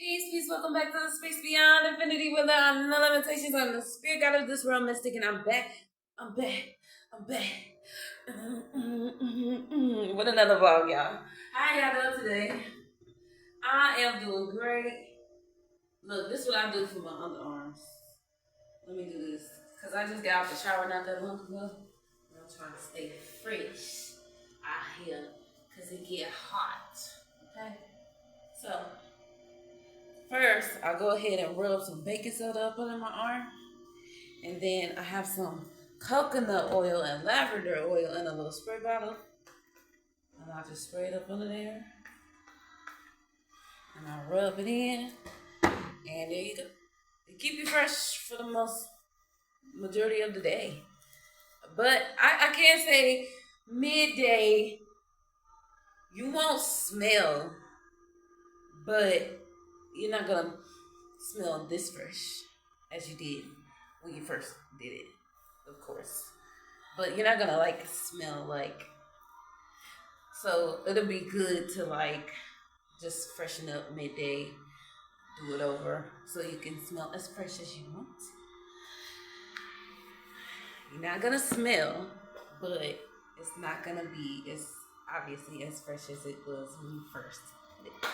Peace, welcome back to the Space Beyond Infinity where there are no limitations. I'm the spirit guide of this realm mystic and I'm back. I'm back. I'm back. With another vlog, y'all. How y'all doing today? I am doing great. Look, this is what I do for my underarms. Let me do this. Because I just got out the shower not that long ago. And I'm trying to stay fresh out here. Because it get hot. Okay? So, first, I'll go ahead and rub some baking soda up under my arm. And then I have some coconut oil and lavender oil in a little spray bottle. And I'll just spray it up under there. And I'll rub it in. And there you go. It keep you fresh for the majority of the day. But I can't say midday you won't smell, but you're not gonna smell this fresh as you did when you first did it, of course. But you're not gonna smell like, so it'll be good to just freshen up midday, do it over so you can smell as fresh as you want. You're not gonna smell, but it's not gonna be as obviously as fresh as it was when you first did it.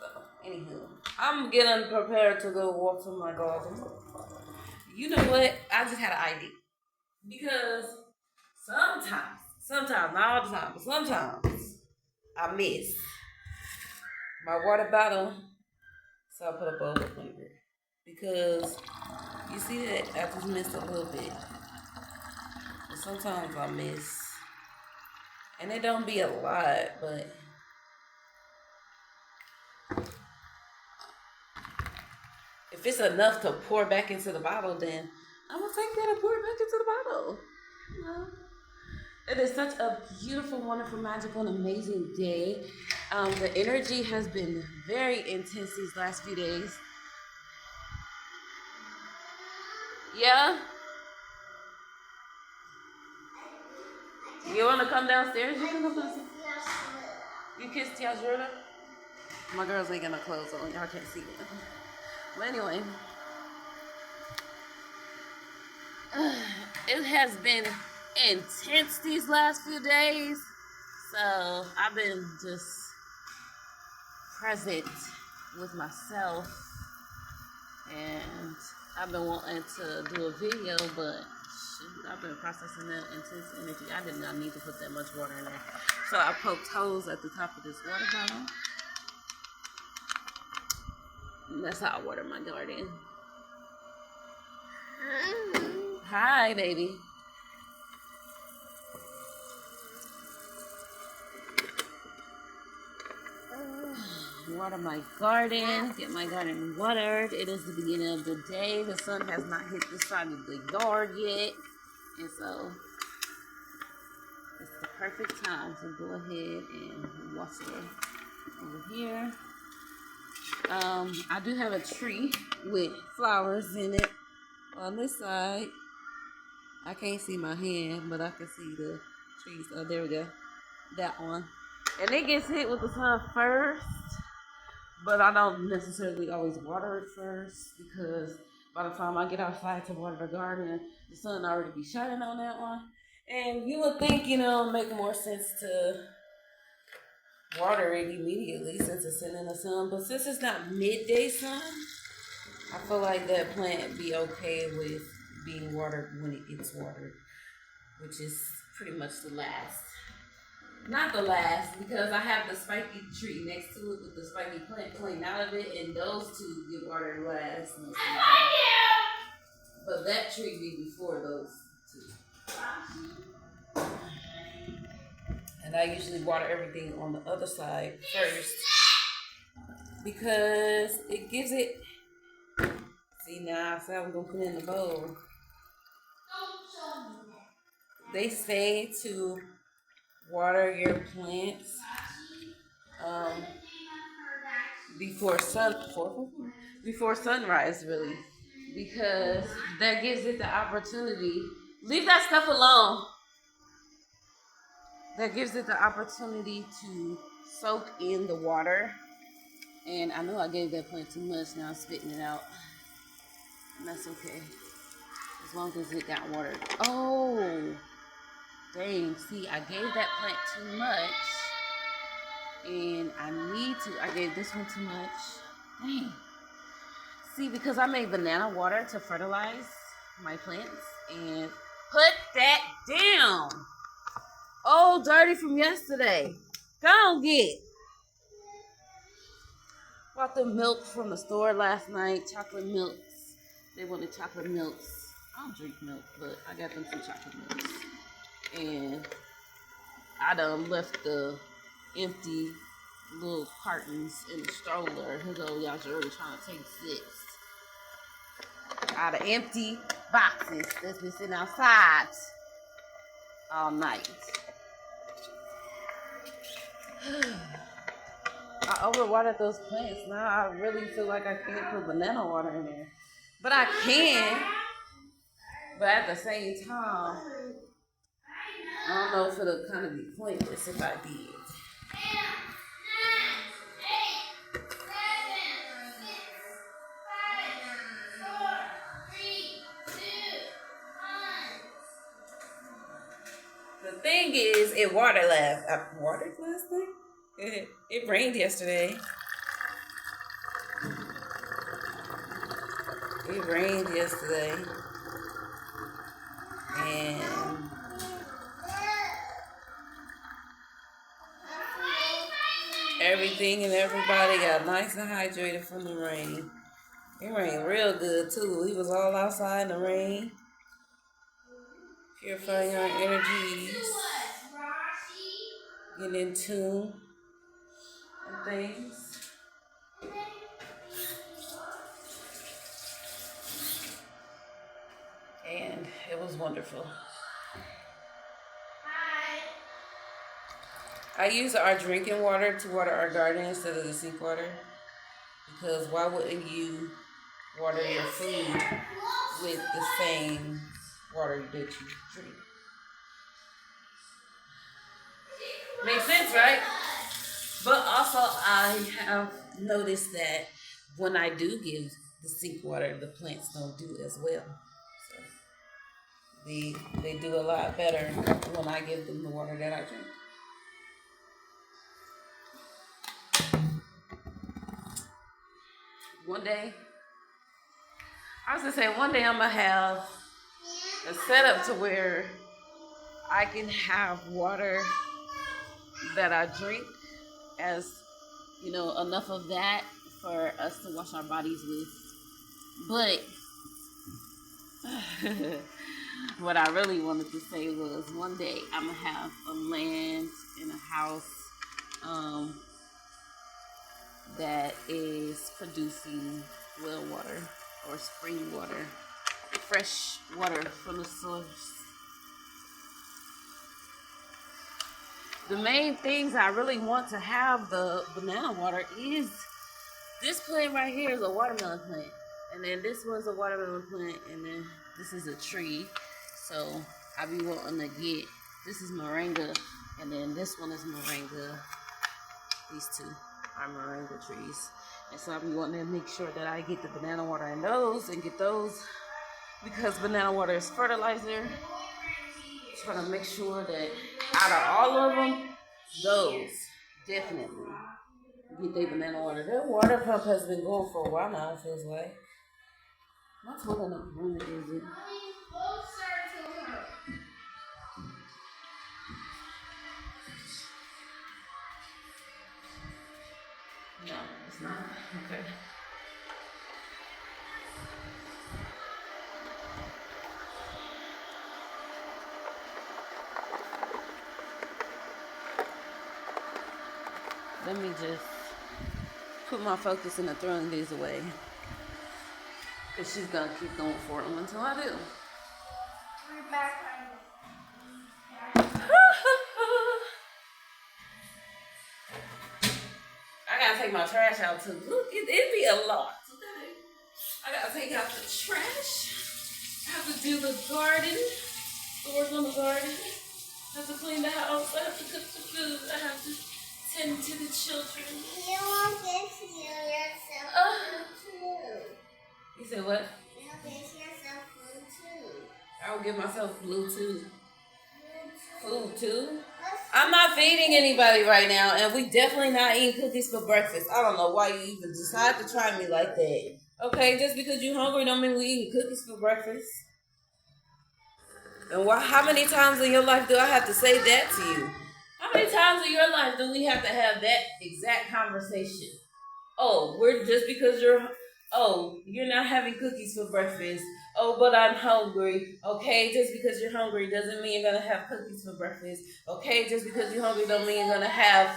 So, anywho, I'm getting prepared to go water my garden. You know what? I just had an idea. Because sometimes, not all the time, but sometimes I miss my water bottle. So I put a bowl up under it. Because you see that I just missed a little bit. But sometimes I miss. And it don't be a lot, but if it's enough to pour back into the bottle, then I'm gonna take that and pour it back into the bottle. You know? It is such a beautiful, wonderful, magical, and amazing day. The energy has been very intense these last few days. Yeah? You want to come downstairs? You can come downstairs. You kissed Tiajura? My girls ain't got no clothes on. Y'all can't see it. But anyway. It has been intense these last few days. So I've been just present with myself. And I've been wanting to do a video, but shoot, I've been processing that intense energy. I did not need to put that much water in there. So I poked holes at the top of this water bottle. And that's how I water my garden. Hi, baby. Water my garden, get my garden watered. It is the beginning of the day. The sun has not hit the side of the yard yet. And so it's the perfect time to go ahead and water over here. I do have a tree with flowers in it. On this side, I can't see my hand, but I can see the trees. Oh, there we go. That one. And it gets hit with the sun first. But I don't necessarily always water it first because by the time I get outside to water the garden, the sun already be shining on that one. And you would think, make more sense to water it immediately since it's sitting in the sun. But since it's not midday sun, I feel like that plant be okay with being watered when it gets watered, which is pretty much the last. Not the last, because I have the spiky tree next to it with the spiky plant coming out of it, and those two get watered last. But that tree be before those two. And I usually water everything on the other side first because it gives it. See, now I said I'm gonna put it in the bowl. They say to water your plants before sunrise, really, because that gives it the opportunity. Leave that stuff alone. That gives it the opportunity to soak in the water And I know I gave that plant too much. Now I'm spitting it out. And that's okay. As long as it got watered. Oh, dang. See, I gave that plant too much. And I gave this one too much. Dang. See, because I made banana water to fertilize my plants. And put that down. Oh, dirty from yesterday. Go on, get. Bought the milk from the store last night. Chocolate milks. They wanted chocolate milks. I don't drink milk, but I got them some chocolate milks. And I done left the empty little cartons in the stroller. Here go y'all already trying to take 6 out of empty boxes that's been sitting outside all night. I overwatered those plants. Now I really feel like I can't put banana water in there. But I can. But at the same time, I don't know if it'll kind of be pointless if I did. The thing is, it watered last night? It rained yesterday. It rained yesterday. And everything and everybody got nice and hydrated from the rain. It rained real good too. We was all outside in the rain. Purifying our energies. Getting in tune and things. And it was wonderful. I use our drinking water to water our garden instead of the sink water. Because why wouldn't you water your food with the same water that you drink? Makes sense, right? But also I have noticed that when I do give the sink water, the plants don't do as well. So they do a lot better when I give them the water that I drink. One day I'm gonna have a setup to where I can have water that I drink, as you know, enough of that for us to wash our bodies with. But what I really wanted to say was, one day I'm gonna have a land and a house that is producing well water or spring water, fresh water from the source. The main things I really want to have the banana water is this plant right here is a watermelon plant. And then this one's a watermelon plant. And then this is a tree. So I be wanting to get, this is moringa. And then this one is moringa. These two are moringa trees. And so I be wanting to make sure that I get the banana water in those and get those, because banana water is fertilizer. Trying to make sure that out of all of them, those definitely get their banana water. Their water pump has been going for a while now, it feels like. Not tall enough to run it, is it? No, it's not. Okay. Let me just put my focus into throwing these away. Because she's going to keep going for them until I do. I got to take my trash out too. Look, it'd be a lot. I got to take out the trash. I have to do the garden. The work on the garden. I have to clean the house. I have to cook the food. I have to tend to the children. You won't get yourself food too. You said what? You'll get yourself food too. I will give myself food too? I'm not feeding anybody right now, and we definitely not eating cookies for breakfast. I don't know why you even decide to try me like that. Okay, just because you're hungry don't mean we eating cookies for breakfast. And how many times in your life do I have to say that to you? How many times in your life do we have to have that exact conversation? Oh, you're not having cookies for breakfast. Oh, but I'm hungry. Okay, just because you're hungry doesn't mean you're gonna have cookies for breakfast. Okay, just because you're hungry don't mean you're gonna have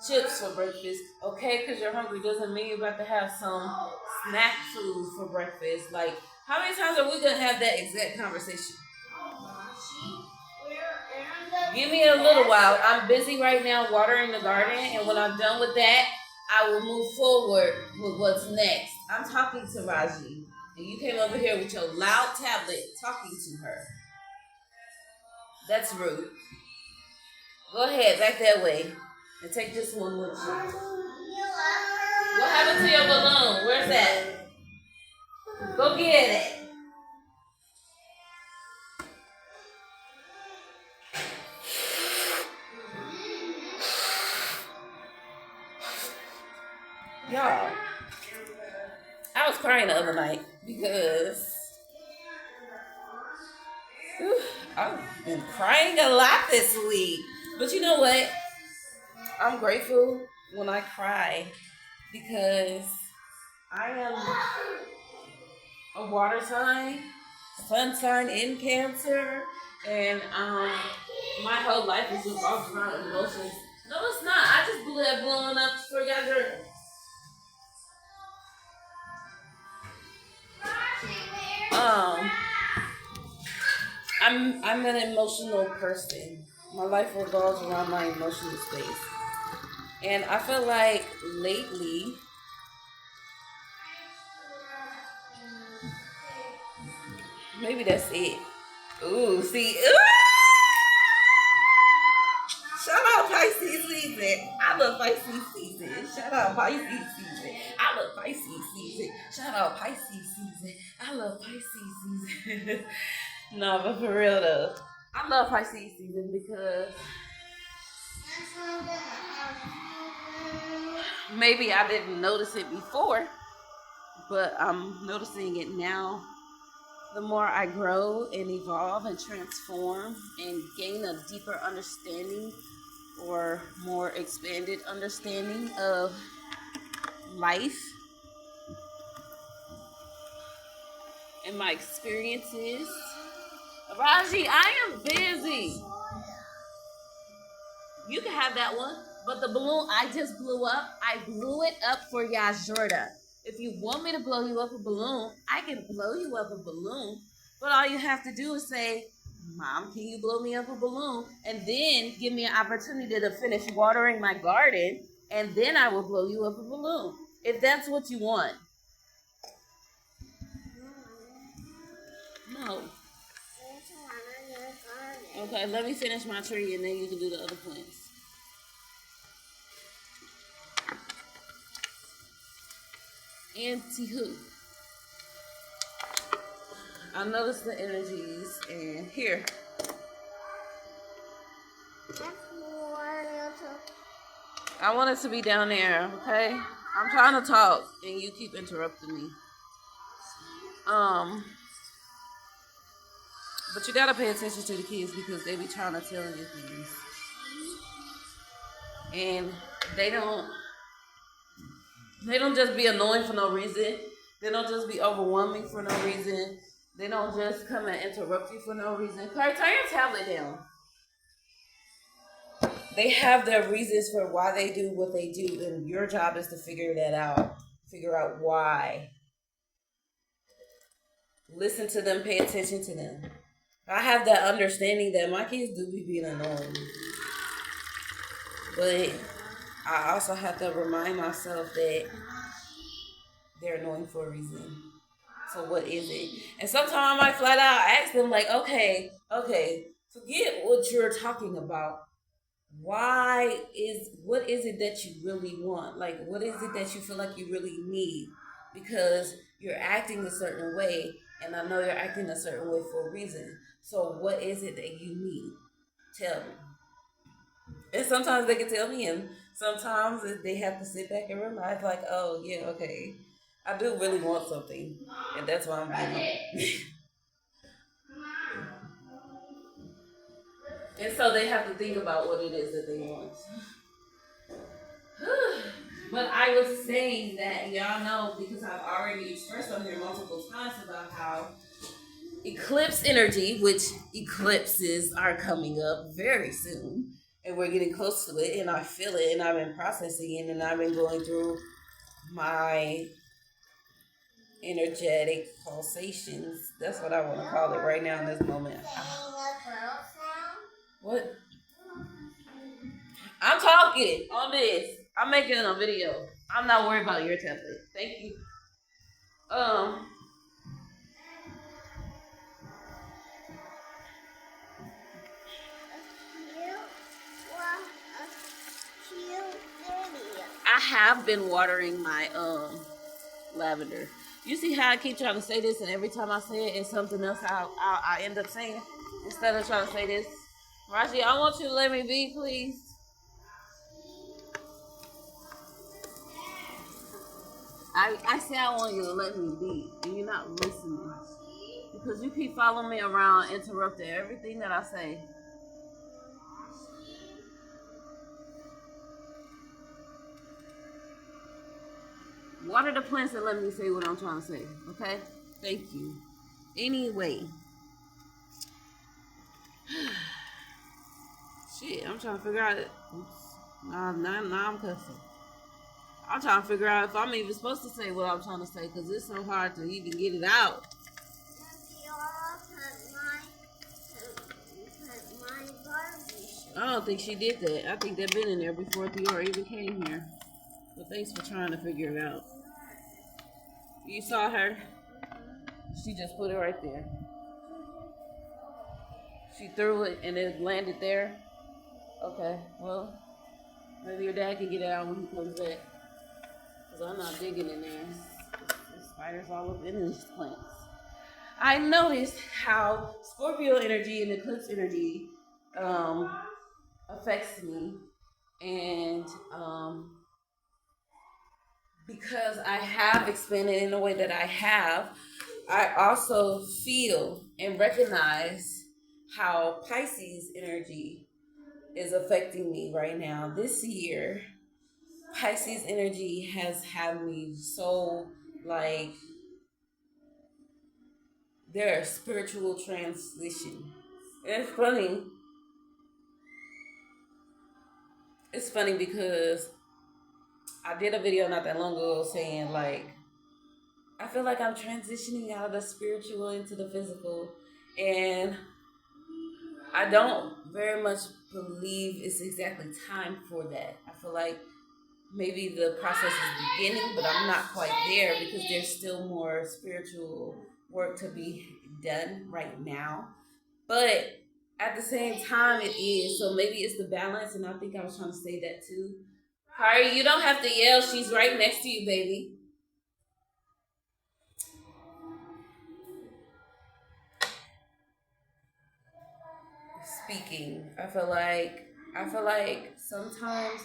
chips for breakfast. Okay, because you're hungry doesn't mean you're about to have some snack food for breakfast. Like, how many times are we gonna have that exact conversation? Give me a little while. I'm busy right now watering the garden, and when I'm done with that, I will move forward with what's next. I'm talking to Raji, and you came over here with your loud tablet talking to her. That's rude. Go ahead, back that way, and take this one with you. What happened to your balloon? Where's that? Go get it. Y'all, I was crying the other night because I've been crying a lot this week. But you know what? I'm grateful when I cry because I am a water sign, sun sign in Cancer, and my whole life is revolved around emotions. No, it's not. I just blew that balloon up for y'all girl. I'm an emotional person. My life revolves around my emotional space. And I feel like lately maybe that's it. Ooh, see. Shout out Pisces season. I love Pisces season. Shout out Pisces season. I love Pisces season. Shout out Pisces season. I love Pisces season. No, but for real though, I love Pisces season because maybe I didn't notice it before, but I'm noticing it now. The more I grow and evolve and transform and gain a deeper understanding or more expanded understanding of life and my experiences. Raji, I am busy. You can have that one, but the balloon I just blew up, I blew it up for Yajorda. If you want me to blow you up a balloon, I can blow you up a balloon. But all you have to do is say, Mom, can you blow me up a balloon? And then give me an opportunity to finish watering my garden, and then I will blow you up a balloon. If that's what you want. No. Okay, let me finish my tree, and then you can do the other plants. Anti-who? I noticed the energies, and here. I want it to be down there, okay? I'm trying to talk, and you keep interrupting me. But you gotta pay attention to the kids because they be trying to tell you things. And they don't just be annoying for no reason. They don't just be overwhelming for no reason. They don't just come and interrupt you for no reason. Claire, turn your tablet down. They have their reasons for why they do what they do, and your job is to figure that out. Figure out why. Listen to them, pay attention to them. I have that understanding that my kids do be being annoying. But I also have to remind myself that they're annoying for a reason. So what is it? And sometimes I might flat out ask them like, okay, forget what you're talking about. what is it that you really want? Like, what is it that you feel like you really need? Because you're acting a certain way, and I know you're acting a certain way for a reason. So, what is it that you need? Tell me. And sometimes they can tell me, and sometimes they have to sit back and realize, like, oh, yeah, okay, I do really want something, and that's why I'm giving. And so they have to think about what it is that they want. But I was saying that y'all know, because I've already expressed on here multiple times about how eclipse energy, which eclipses are coming up very soon, and we're getting close to it, and I feel it, and I've been processing it, and I've been going through my energetic pulsations. That's what I want to call it right now in this moment. What? I'm talking on this. I'm making a video. I'm not worried about your tablet. Thank you. I have been watering my lavender. You see how I keep trying to say this, and every time I say it, it's something else I end up saying instead of trying to say this. Raji, I want you to let me be, please. I say I want you to let me be, and you're not listening. Because you keep following me around, interrupting everything that I say. Water the plants and let me say what I'm trying to say, okay? Thank you. Anyway. Shit, I'm trying to figure out. Oops. Now I'm cussing. I'm trying to figure out if I'm even supposed to say what I'm trying to say, because it's so hard to even get it out. I don't think she did that. I think they've been in there before Theora even came here. But thanks for trying to figure it out. You saw her? She just put it right there. She threw it and it landed there. Okay, well, maybe your dad can get it out when he comes back. Because I'm not digging in there. There's spiders all up in these plants. I noticed how Scorpio energy and eclipse energy affects me. And because I have expanded in the way that I have, I also feel and recognize how Pisces energy is affecting me right now. This year, Pisces energy has had me so, like, there's spiritual transition. And it's funny. It's funny because I did a video not that long ago saying, like, I feel like I'm transitioning out of the spiritual into the physical. And I don't very much believe it's exactly time for that. I feel like maybe the process is beginning, but I'm not quite there because there's still more spiritual work to be done right now. But at the same time, it is. So maybe it's the balance, and I think I was trying to say that too. Harry, you don't have to yell. She's right next to you, baby. Speaking, I feel like sometimes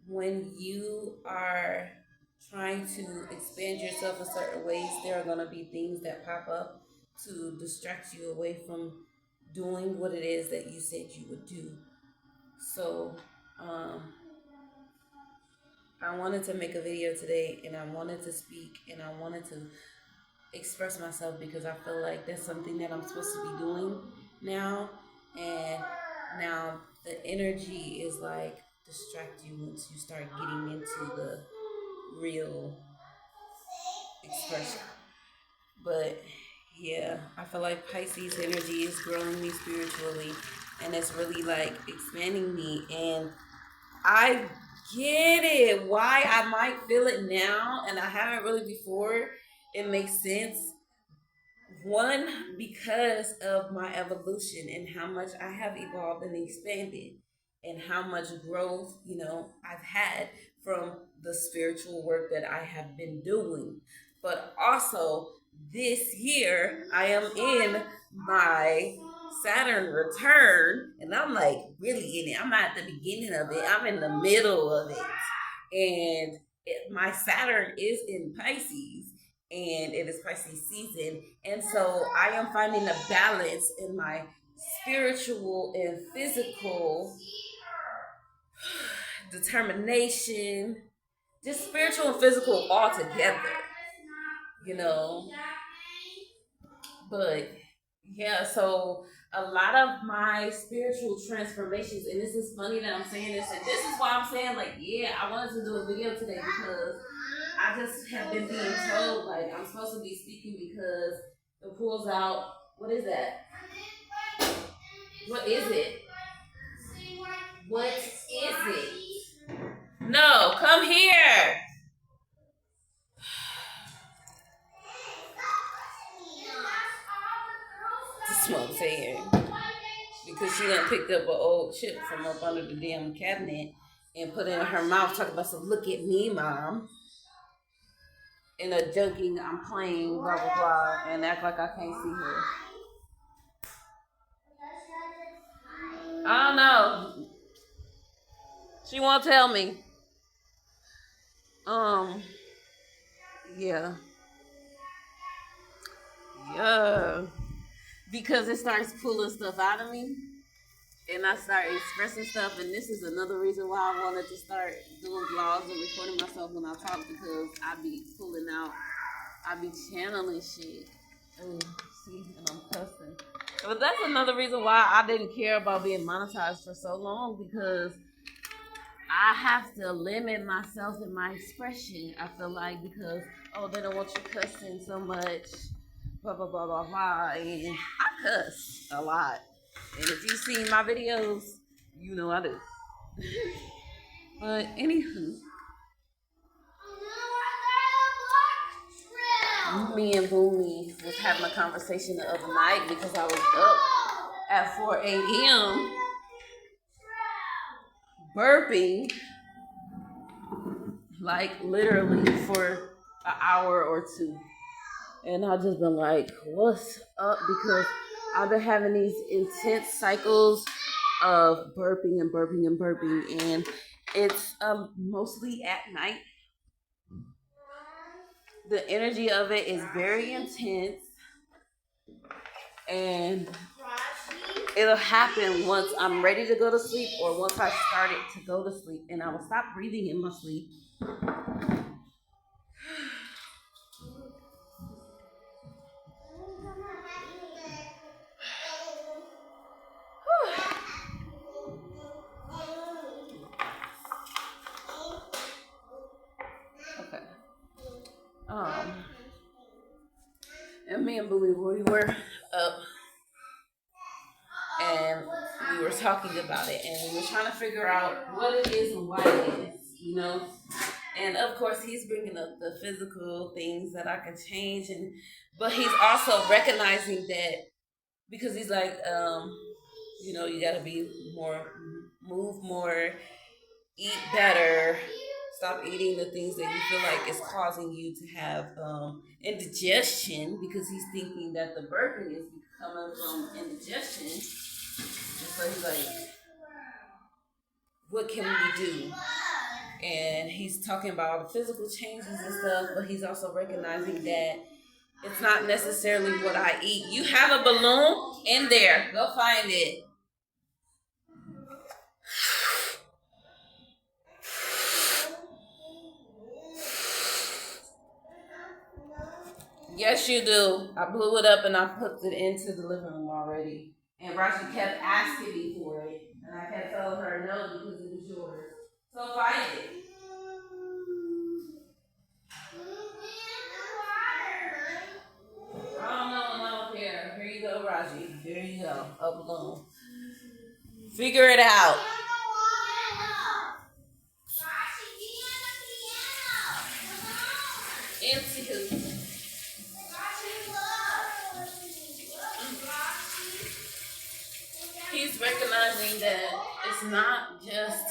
when you are trying to expand yourself in certain ways, there are going to be things that pop up to distract you away from doing what it is that you said you would do. So, I wanted to make a video today, and I wanted to speak, and I wanted to express myself because I feel like that's something that I'm supposed to be doing now. And now the energy is like distract you once you start getting into the real expression. But yeah, I feel like Pisces energy is growing me spiritually, and it's really like expanding me. And I get it why I might feel it now, and I haven't really before. It makes sense. One, because of my evolution and how much I have evolved and expanded. and how much growth, I've had from the spiritual work that I have been doing. But also, this year, I am in my Saturn return, and I'm like really in it. I'm not at the beginning of it, I'm in the middle of it. And my Saturn is in Pisces, and it is Pisces season. And so I am finding a balance in my spiritual and physical determination, just spiritual and physical all together, But yeah, so a lot of my spiritual transformations, and this is funny that I'm saying this, and this is why I'm saying, like, yeah, I wanted to do a video today because I just have been being told, like, I'm supposed to be speaking because it pulls out, what is that? What is it? What is it? No, come here. That's what I'm saying. Because she done picked up an old chip from up under the damn cabinet and put it in her mouth, talking about some, look at me, Mom. In a joking, I'm playing, blah, blah, blah, and act like I can't see her. I don't know. She won't tell me. Yeah. Yeah. Because it starts pulling stuff out of me. And I start expressing stuff. And this is another reason why I wanted to start doing vlogs and recording myself when I talk. Because I be pulling out. I be channeling shit. Oh, see? And I'm cussing. But that's another reason why I didn't care about being monetized for so long. Because I have to limit myself in my expression. I feel like because, they don't want you cussing so much, blah, blah, blah, blah, blah. And I cuss a lot. And if you've seen my videos, you know I do. But anywho, me and Boomy was having a conversation the other night because I was up at 4 a.m. burping, like literally for an hour or two. And I just been like, what's up? Because I've been having these intense cycles of burping and burping and burping. And it's mostly at night. The energy of it is very intense. And it'll happen once I'm ready to go to sleep or once I started to go to sleep. And I will stop breathing in my sleep. And me and Boomy, we were up and we were talking about it and we were trying to figure out what it is and why it is, And of course, he's bringing up the physical things that I can change, but he's also recognizing that because he's like, you got to move more, eat better. Stop eating the things that you feel like is causing you to have indigestion, because he's thinking that the burping is coming from indigestion. And so he's like, what can we do? And he's talking about physical changes and stuff, but he's also recognizing that it's not necessarily what I eat. You have a balloon in there. Go find it. Yes, you do. I blew it up and I put it into the living room already. And Rashi kept asking me for it. And I kept telling her no because it was yours. So find it. I don't care. Here you go, Raji. Here you go. A balloon. Figure it out. Empty. he's recognizing that it's not just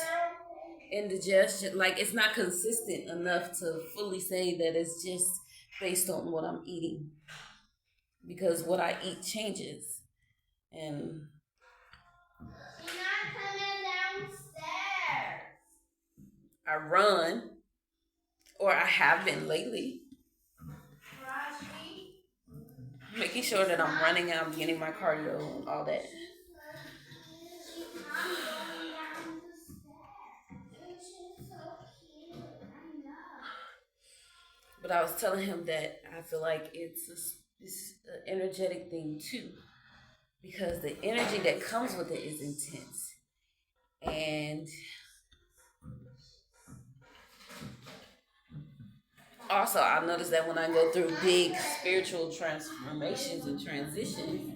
indigestion, like it's not consistent enough to fully say that it's just based on what I'm eating, because what I eat changes, and She's not coming downstairs. I run, or I have been lately, making sure that I'm running out, I'm getting my cardio and all that. But I was telling him that I feel like it's an energetic thing too, because the energy that comes with it is intense. And also, I noticed that when I go through big spiritual transformations and transitions,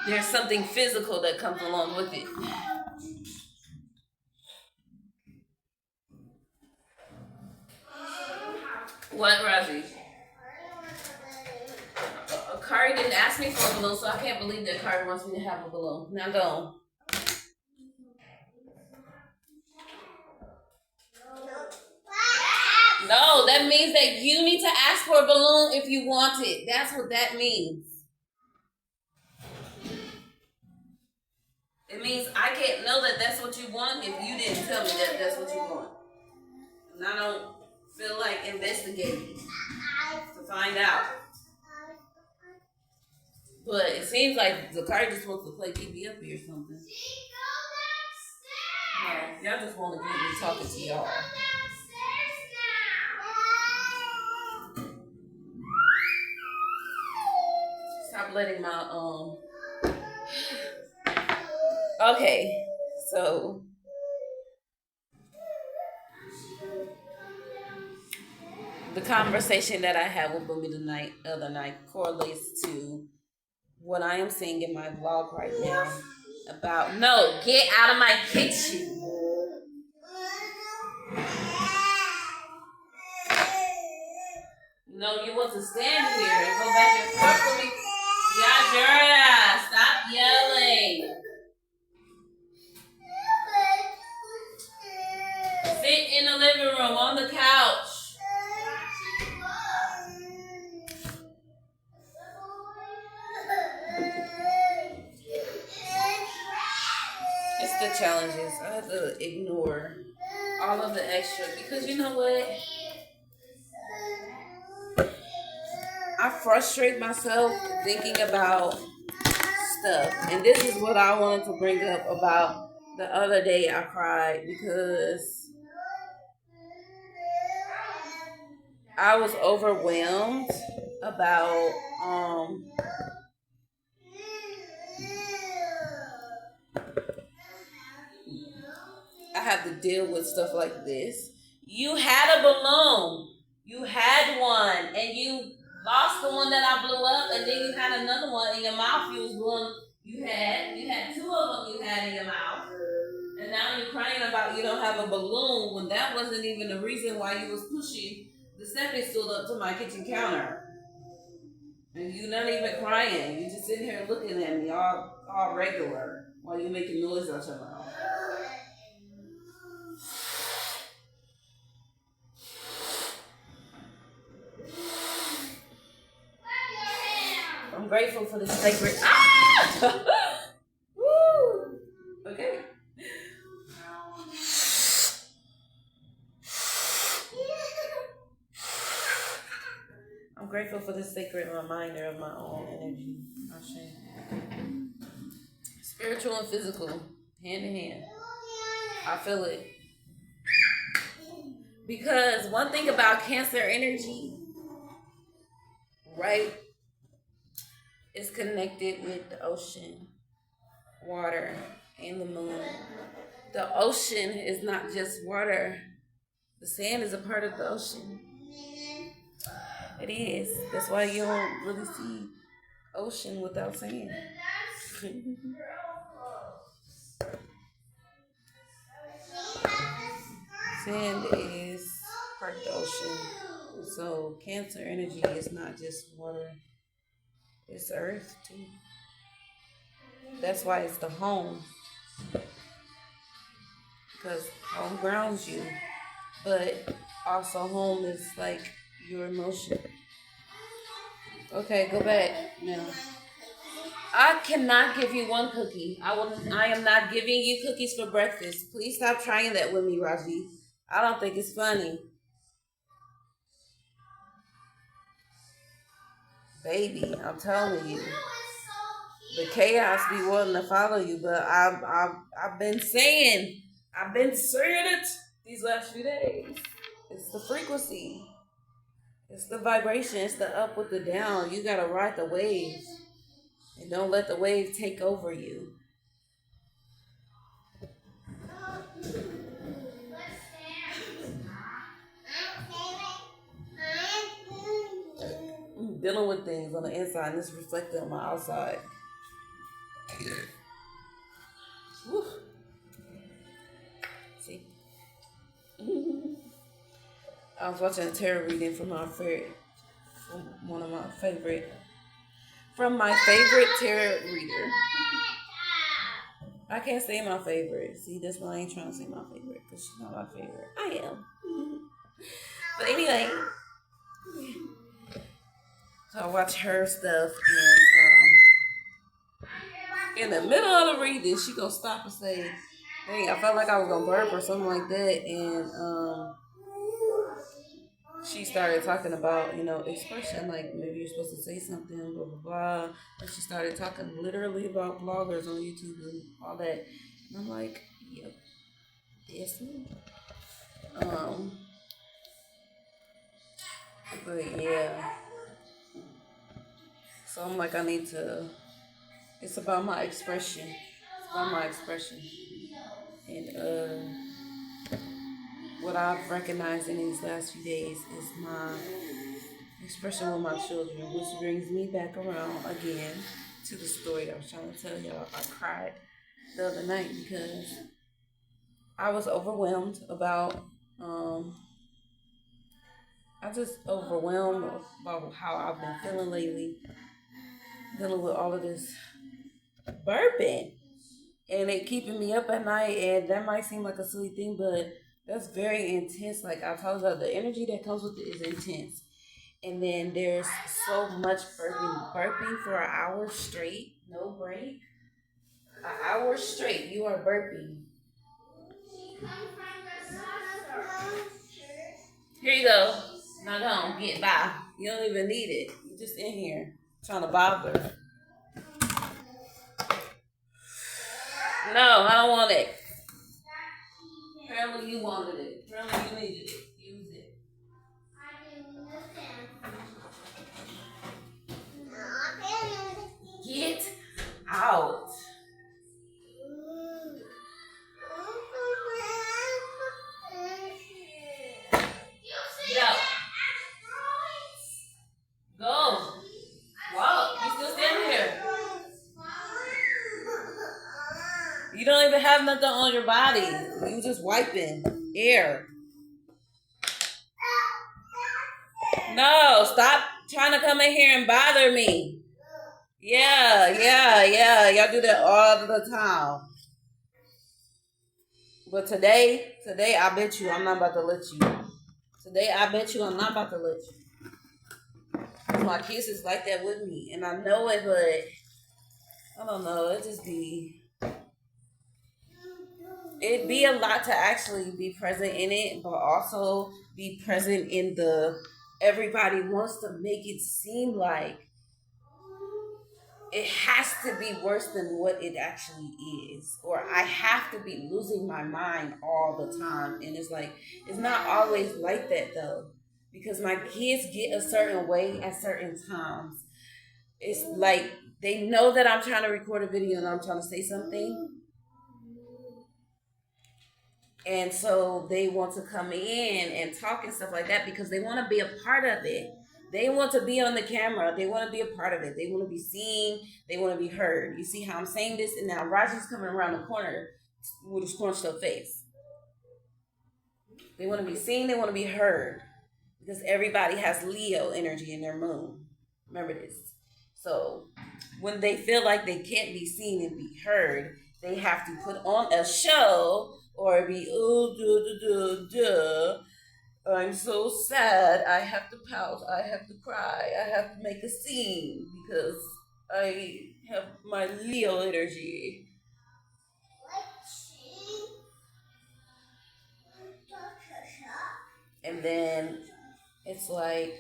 there's something physical that comes along with it. What, Raji? Kari didn't ask me for a balloon, so I can't believe that Kari wants me to have a balloon. Now go on. No, that means that you need to ask for a balloon if you want it. That's what that means. It means I can't know that that's what you want if you didn't tell me that that's what you want. And I don't feel like investigating to find out. But it seems like Zakari just wants to play TV up here or something. No, y'all just want to get me talking to y'all. Stop letting my Okay, so the conversation that I had with Boomy the other night correlates to what I am seeing in my vlog right now about, no, get out of my kitchen. No, you want to stand here and go back and forth with me. Yajura, stop yelling. Sit in the living room on the couch. It's the challenges. I have to ignore all of the extra because you know what? I frustrate myself thinking about stuff. And this is what I wanted to bring up about the other day I cried because I was overwhelmed about I have to deal with stuff like this. You had a balloon. You had one and you lost the one that I blew up, and then you had another one in your mouth. You was blowing. You had two of them you had in your mouth, and now you're crying about you don't have a balloon when that wasn't even the reason why you was pushing the stepping stool up to my kitchen counter. And you not even crying. You just sitting here looking at me all regular while you making noise out your mouth. I'm grateful for the sacred. Woo! Okay. I'm grateful for the sacred reminder of my own energy. Spiritual and physical, hand in hand. I feel it. Because one thing about Cancer energy, right? Is connected with the ocean, water, and the moon. The ocean is not just water. The sand is a part of the ocean. It is. That's why you don't really see ocean without sand. Sand is part of the ocean. So Cancer energy is not just water. It's earth too. That's why it's the home. Because home grounds you. But also home is like your emotion. Okay, go back now. I cannot give you one cookie. I am not giving you cookies for breakfast. Please stop trying that with me, Raji. I don't think it's funny. Baby, I'm telling you. The chaos be wanting to follow you, but I've been saying it these last few days. It's the frequency. It's the vibration. It's the up with the down. You gotta ride the wave. And don't let the wave take over you. I'm dealing with things on the inside and it's reflected on my outside. Woo. See? I was watching a tarot reading from my favorite tarot reader. I can't say my favorite. See, that's why I ain't trying to say my favorite, because she's not my favorite. I am. But anyway, so I watch her stuff, and in the middle of the reading, she gonna stop and say, "Hey, I felt like I was gonna burp or something like that," and she started talking about, expression, like maybe you're supposed to say something, blah, blah, blah. And she started talking literally about bloggers on YouTube and all that. And I'm like, yep, that's me. But yeah. So I'm like, it's about my expression. It's about my expression. And, what I've recognized in these last few days is my expression with my children, which brings me back around again to the story I was trying to tell y'all. I cried the other night because I was overwhelmed about, about how I've been feeling lately, dealing with all of this burping, and it keeping me up at night. And that might seem like a silly thing, but that's very intense. Like I told you, the energy that comes with it is intense. And then there's so much burping for an hour straight, no break. An hour straight, you are burping. Here you go. Now don't get by. You don't even need it. You're just in here trying to bother. No, I don't want it. Apparently you wanted it. Apparently you needed it. Use it. Get out. Get out. Go. Wow, you still standing here. You don't even have nothing on your body. You just wiping air. No, stop trying to come in here and bother me. Yeah. Y'all do that all the time. But today, I bet you I'm not about to let you. Today, I bet you I'm not about to let you. Because my kids is like that with me. And I know it, but I don't know. It'd be a lot to actually be present in it, but also be present in everybody wants to make it seem like it has to be worse than what it actually is, or I have to be losing my mind all the time. And it's like, it's not always like that though, because my kids get a certain way at certain times. It's like they know that I'm trying to record a video and I'm trying to say something, and so they want to come in and talk and stuff like that because they want to be a part of it. They want to be on the camera. They want to be a part of it. They want to be seen. They want to be heard. You see how I'm saying this? And now Raji's coming around the corner with a scrunched up face. They want to be seen. They want to be heard. Because everybody has Leo energy in their moon. Remember this. So when they feel like they can't be seen and be heard, they have to put on a show or be, oh, duh, duh, duh, duh. I'm so sad. I have to pout. I have to cry. I have to make a scene because I have my Leo energy. And then it's like,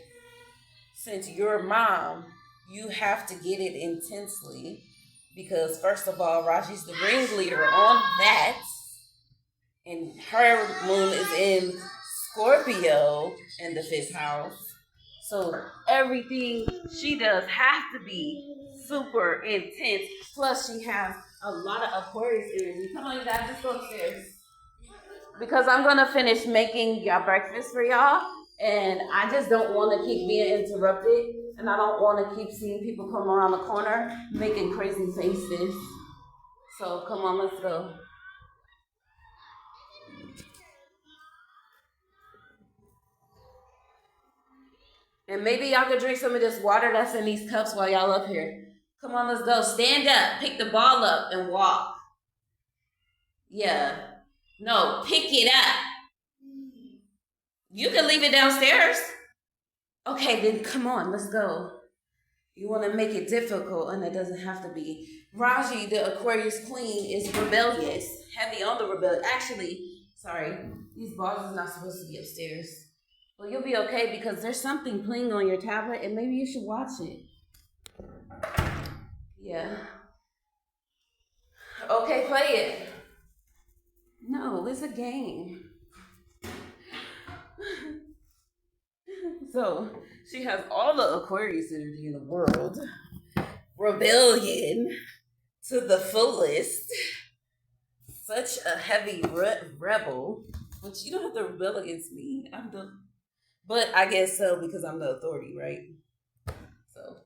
since you're mom, you have to get it intensely because, first of all, Raji's the ringleader on that. And her moon is in Scorpio in the fifth house. So everything she does has to be super intense. Plus, she has a lot of Aquarius energy. Come on, you guys, just go upstairs. Because I'm going to finish making y'all breakfast for y'all. And I just don't want to keep being interrupted. And I don't want to keep seeing people come around the corner making crazy faces. So come on, let's go. And maybe y'all could drink some of this water that's in these cups while y'all up here. Come on, let's go. Stand up. Pick the ball up and walk. Yeah. No, pick it up. You can leave it downstairs. Okay, then come on, let's go. You want to make it difficult, and it doesn't have to be. Raji, the Aquarius queen, is rebellious. Heavy on the rebellion. Actually, sorry, these balls are not supposed to be upstairs. Well, you'll be okay because there's something playing on your tablet, and maybe you should watch it. Yeah. Okay, play it. No, it's a game. So, she has all the Aquarius energy in the world. Rebellion to the fullest. Such a heavy rebel. But you don't have to rebel against me. But I guess so because I'm the authority, right? So.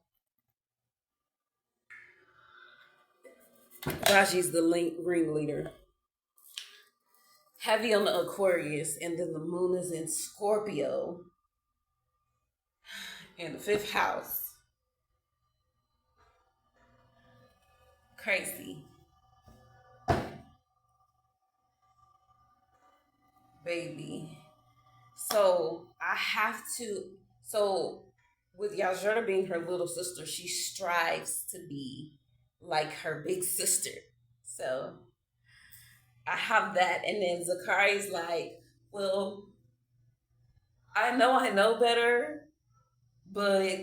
Raji's the ringleader. Heavy on the Aquarius, and then the moon is in Scorpio in the fifth house. Crazy. Baby. So with Yajurta being her little sister, she strives to be like her big sister. So I have that. And then Zakari's like, well, I know better, but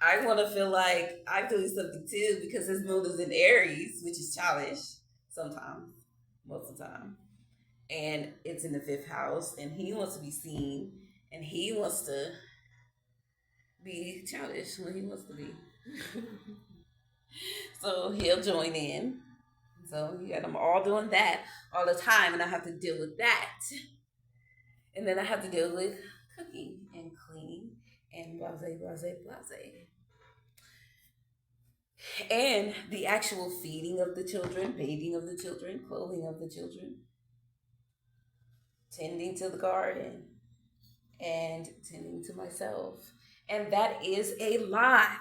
I want to feel like I'm doing something too because his moon is in Aries, which is childish sometimes, most of the time. And it's in the fifth house, and he wants to be seen, and he wants to be childish when he wants to be. So he'll join in. So you got them all doing that all the time, and I have to deal with that. And then I have to deal with cooking and cleaning and blase. And the actual feeding of the children, bathing of the children, clothing of the children, tending to the garden, and tending to myself. And that is a lot.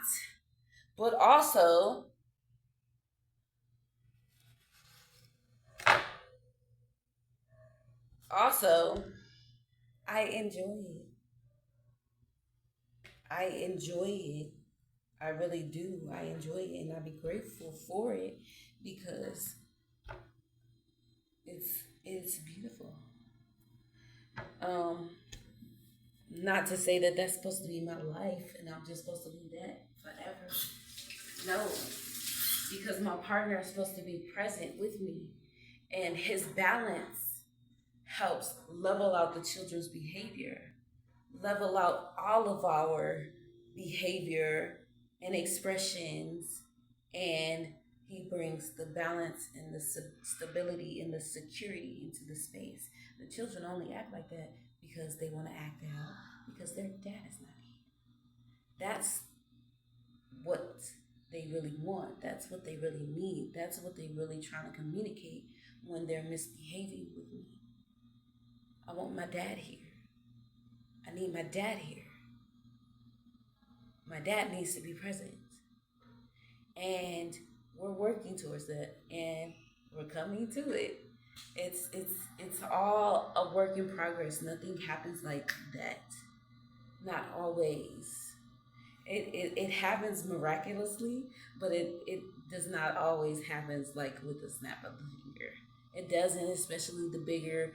But also, I enjoy it. I really do. I enjoy it, and I be grateful for it because it's beautiful. Not to say that that's supposed to be my life, and I'm just supposed to do that forever. No, because my partner is supposed to be present with me, and his balance helps level out the children's behavior, level out all of our behavior and expressions, and he brings the balance and the stability and the security into the space. The children only act like that because they want to act out because their dad is not here. That's what they really want. That's what they really need. That's what they really trying to communicate when they're misbehaving with me. I want my dad here. I need my dad here. my dad needs to be present. And we're working towards that, and we're coming to it. It's all a work in progress. Nothing happens like that. Not always. It happens miraculously, but it does not always happen like with the snap of the finger. It doesn't, especially the bigger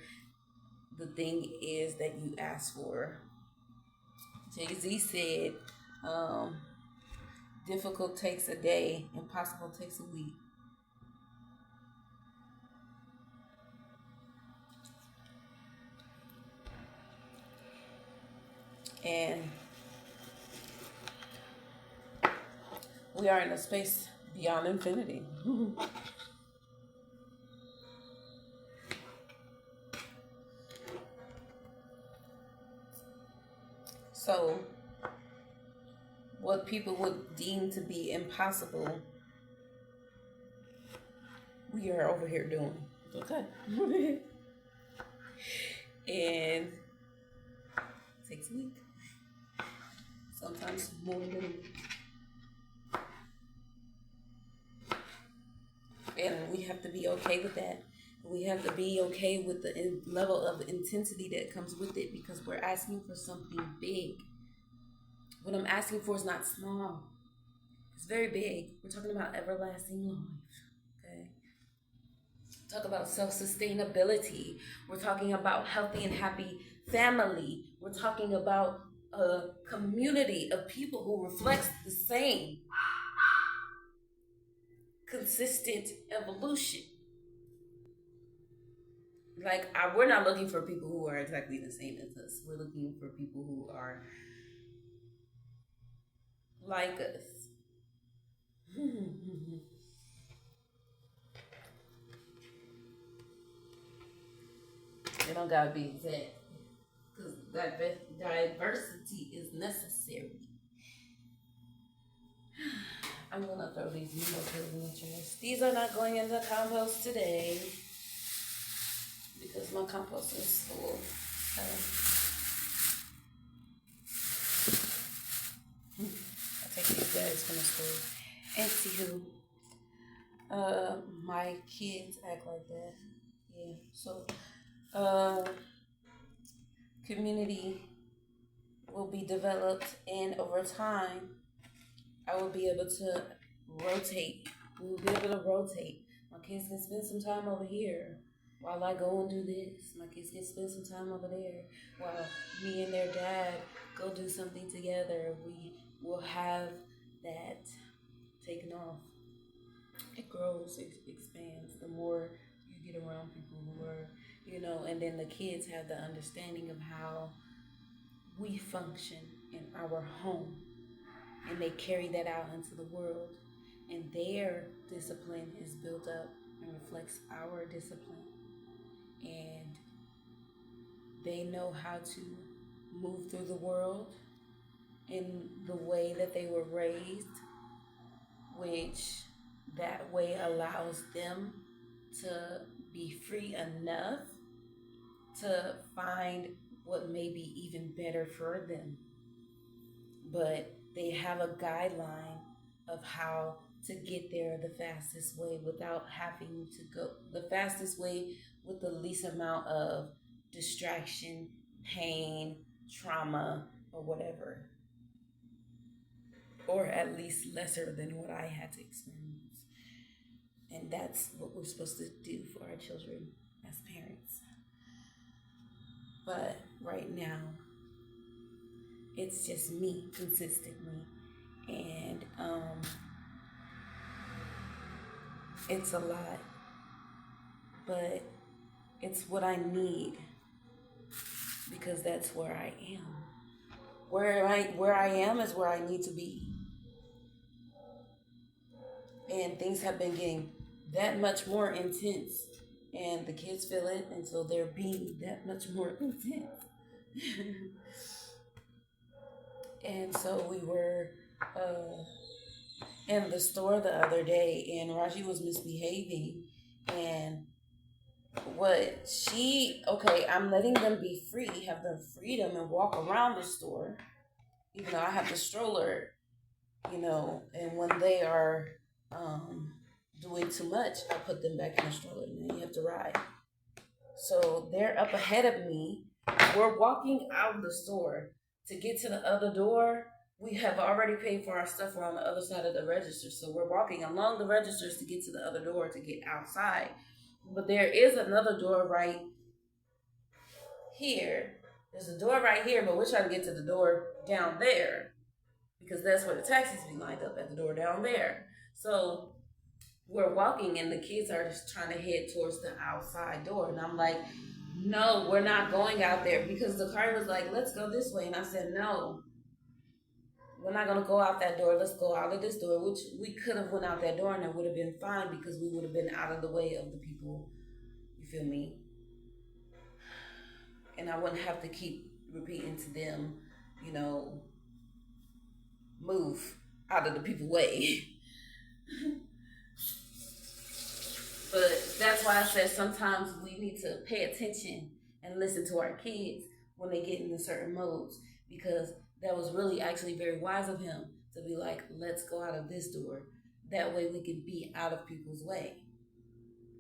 the thing is that you ask for. Jay-Z said, difficult takes a day, impossible takes a week. And we are in a space beyond infinity. So, what people would deem to be impossible, we are over here doing. Okay. And it takes a week. Sometimes more than a week. And we have to be okay with that. We have to be okay with the level of intensity that comes with it, because we're asking for something big. What I'm asking for is not small. It's very big. We're talking about everlasting life. Okay. Talk about self-sustainability. We're talking about healthy and happy family. We're talking about a community of people who reflects the same consistent evolution. Like, we're not looking for people who are exactly the same as us. We're looking for people who are like us. It don't gotta be exact, because diversity is necessary. I'm gonna throw these window pills in the trash. These are not going in the compost today because my compost is full. I take these bags from the store. Anywho, my kids act like that. Yeah. So, community will be developed, and over time, I will be able to rotate. We will be able to rotate. My kids can spend some time over here while I go and do this. My kids can spend some time over there while me and their dad go do something together. We will have that taken off. It grows, it expands. The more you get around people who are, and then the kids have the understanding of how we function in our home. And they carry that out into the world. And their discipline is built up and reflects our discipline. And they know how to move through the world in the way that they were raised, which that way allows them to be free enough to find what may be even better for them. But they have a guideline of how to get there the fastest way without having to go the fastest way with the least amount of distraction, pain, trauma, or whatever. Or at least lesser than what I had to experience. And that's what we're supposed to do for our children as parents. But right now, it's just me consistently, and it's a lot, but it's what I need, because that's where I am. Where I am is where I need to be, and things have been getting that much more intense, and the kids feel it, and so they're being that much more intense. And so we were in the store the other day, and Raji was misbehaving, and I'm letting them be free, have the freedom and walk around the store, even though I have the stroller And when they are doing too much, I put them back in the stroller and then you have to ride. So they're up ahead of me. We're walking out of the store to get to the other door. We have already paid for our stuff. We're on the other side of the register. So we're walking along the registers to get to the other door to get outside. But there is another door right here. There's a door right here, but we're trying to get to the door down there because that's where the taxis be lined up, at the door down there. So we're walking and the kids are just trying to head towards the outside door. And I'm like, no, we're not going out there, because the car was like, let's go this way. And I said, no, we're not going to go out that door. Let's go out of this door, which we could have went out that door and it would have been fine because we would have been out of the way of the people. You feel me? And I wouldn't have to keep repeating to them, move out of the people's way. But that's why I said sometimes we need to pay attention and listen to our kids when they get into certain modes, because that was really actually very wise of him to be like, let's go out of this door. That way we can be out of people's way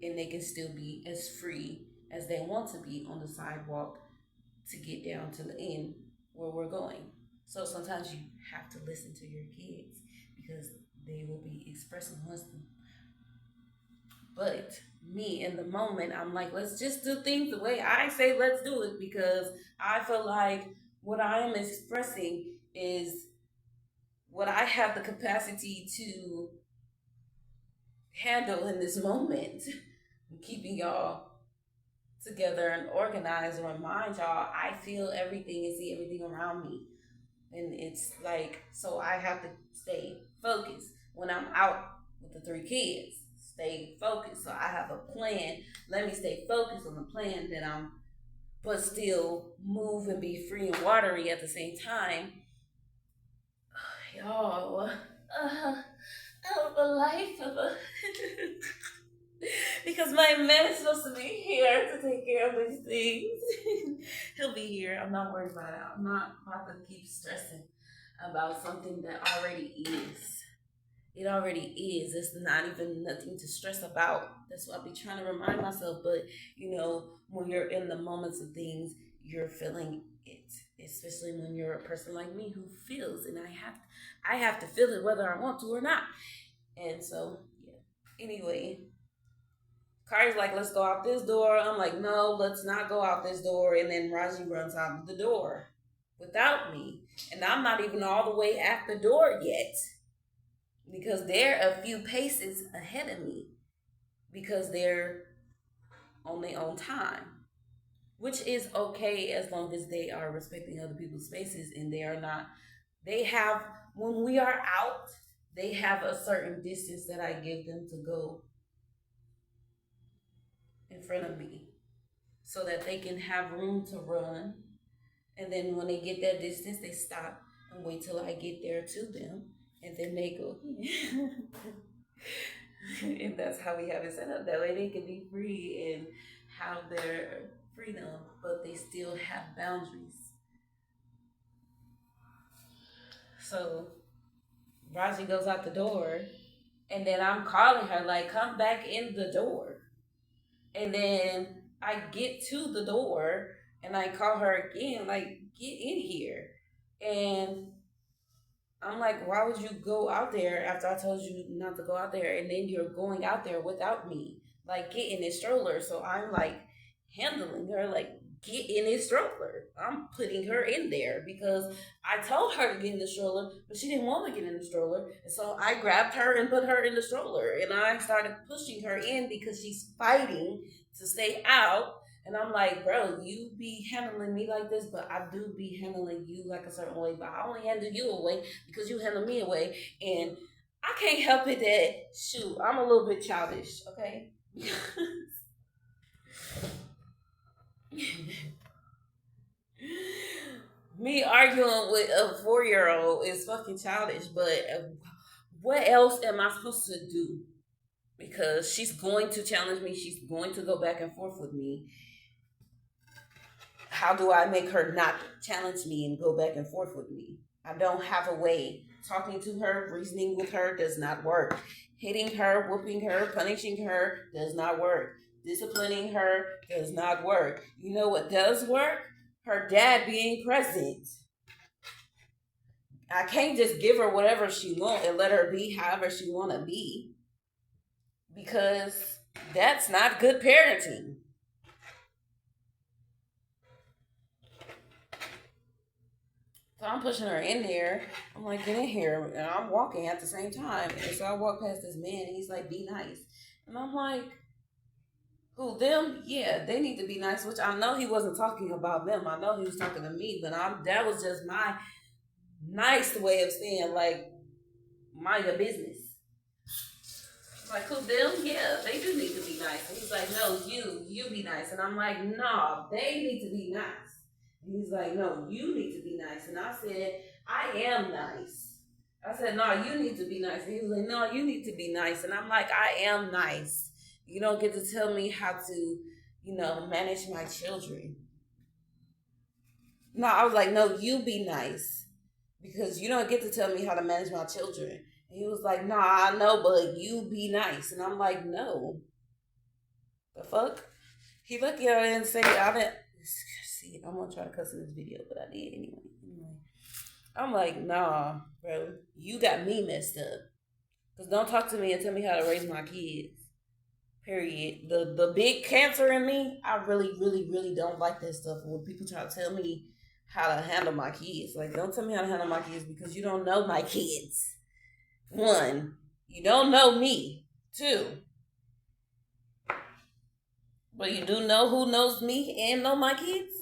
and they can still be as free as they want to be on the sidewalk to get down to the end where we're going. So sometimes you have to listen to your kids because they will be expressing wisdom. But me, in the moment, I'm like, let's just do things the way I say let's do it, because I feel like what I am expressing is what I have the capacity to handle in this moment. Keeping y'all together and organized and remind y'all I feel everything and see everything around me. And it's like, so I have to stay focused when I'm out with the 3 kids. Stay focused. So I have a plan. Let me stay focused on the plan that but still move and be free and watery at the same time. Y'all, a life of a... Because my man is supposed to be here to take care of these things. He'll be here. I'm not worried about it. I'm not about to keep stressing about something that already is. It already is. It's not even nothing to stress about. That's what I be trying to remind myself. But, when you're in the moments of things, you're feeling it. Especially when you're a person like me who feels. And I have to feel it whether I want to or not. And so, yeah. Anyway, Kari's like, let's go out this door. I'm like, no, let's not go out this door. And then Raji runs out the door without me. And I'm not even all the way at the door yet, because they're a few paces ahead of me, because they're on their own time, which is okay as long as they are respecting other people's spaces and when we are out, they have a certain distance that I give them to go in front of me so that they can have room to run. And then when they get that distance, they stop and wait till I get there to them. And then they go. And that's how we have it set up. That way they can be free and have their freedom, but they still have boundaries. So Raji goes out the door, and then I'm calling her like, come back in the door. And then I get to the door and I call her again, like, get in here. And I'm like, why would you go out there after I told you not to go out there? And then you're going out there without me. Like, get in this stroller. So I'm like handling her, like, get in this stroller. I'm putting her in there because I told her to get in the stroller, but she didn't want to get in the stroller. And so I grabbed her and put her in the stroller. And I started pushing her in because she's fighting to stay out. And I'm like, bro, you be handling me like this, but I do be handling you like a certain way. But I only handle you away because you handle me away. And I can't help it that, shoot, I'm a little bit childish, okay? Me arguing with a 4-year-old is fucking childish, but what else am I supposed to do? Because she's going to challenge me. She's going to go back and forth with me. How do I make her not challenge me and go back and forth with me? I don't have a way. Talking to her, reasoning with her does not work. Hitting her, whooping her, punishing her does not work. Disciplining her does not work. You know what does work? Her dad being present. I can't just give her whatever she wants and let her be however she want to be, because that's not good parenting. So I'm pushing her in there. I'm like, get in here. And I'm walking at the same time. And so I walk past this man and he's like, be nice. And I'm like, who, them? Yeah, they need to be nice, which I know he wasn't talking about them. I know he was talking to me, but that was just my nice way of saying, like, mind your business. Like, who, them? Yeah, they do need to be nice. And he's like, no, you be nice. And I'm like, no, they need to be nice. And he's like, no, you need to be nice. And I said, I am nice. I said, no, you need to be nice. And he was like, no, you need to be nice. And I'm like, I am nice. You don't get to tell me how to, manage my children. No, I was like, no, you be nice. Because you don't get to tell me how to manage my children. And he was like, nah, I know, but you be nice. And I'm like, no. The fuck? He looked at it and said, I didn't. See, I'm going to try to cuss in this video, but I did anyway. I'm like, nah, bro. You got me messed up. Because don't talk to me and tell me how to raise my kids. Period. The big cancer in me, I really, really, really don't like that stuff. When people try to tell me how to handle my kids. Like, don't tell me how to handle my kids because you don't know my kids. 1, you don't know me. 2, but you do know who knows me and know my kids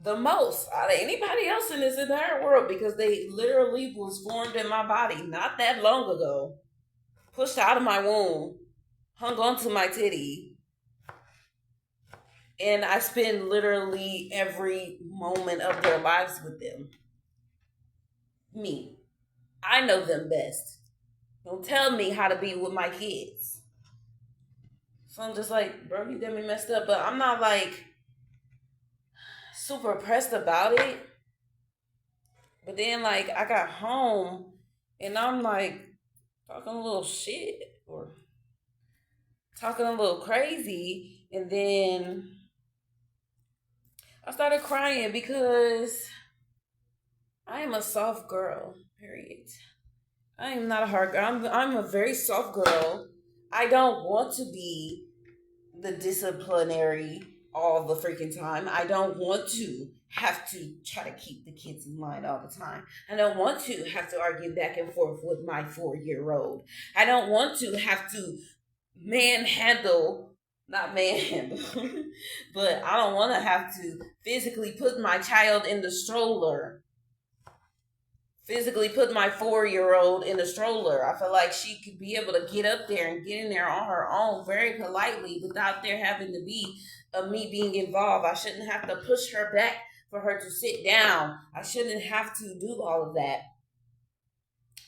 the most out of anybody else in this entire world, because they literally was formed in my body not that long ago, pushed out of my womb, hung onto my titty, and I spend literally every moment of their lives with them. Me. I know them best. Don't tell me how to be with my kids. So I'm just like, bro, you got me messed up. But I'm not like super pressed about it. But then like I got home and I'm like talking a little shit or talking a little crazy, and then I started crying because I am a soft girl, period. I am not a hard girl. I'm a very soft girl. I don't want to be the disciplinary all the freaking time. I don't want to have to try to keep the kids in line all the time. I don't want to have to argue back and forth with my 4-year-old. I don't want to have to not manhandle, but I don't want to have to physically put my child in the stroller. Physically put my 4-year-old in the stroller. I feel like she could be able to get up there and get in there on her own very politely without there having to be me being involved. I shouldn't have to push her back for her to sit down. I shouldn't have to do all of that.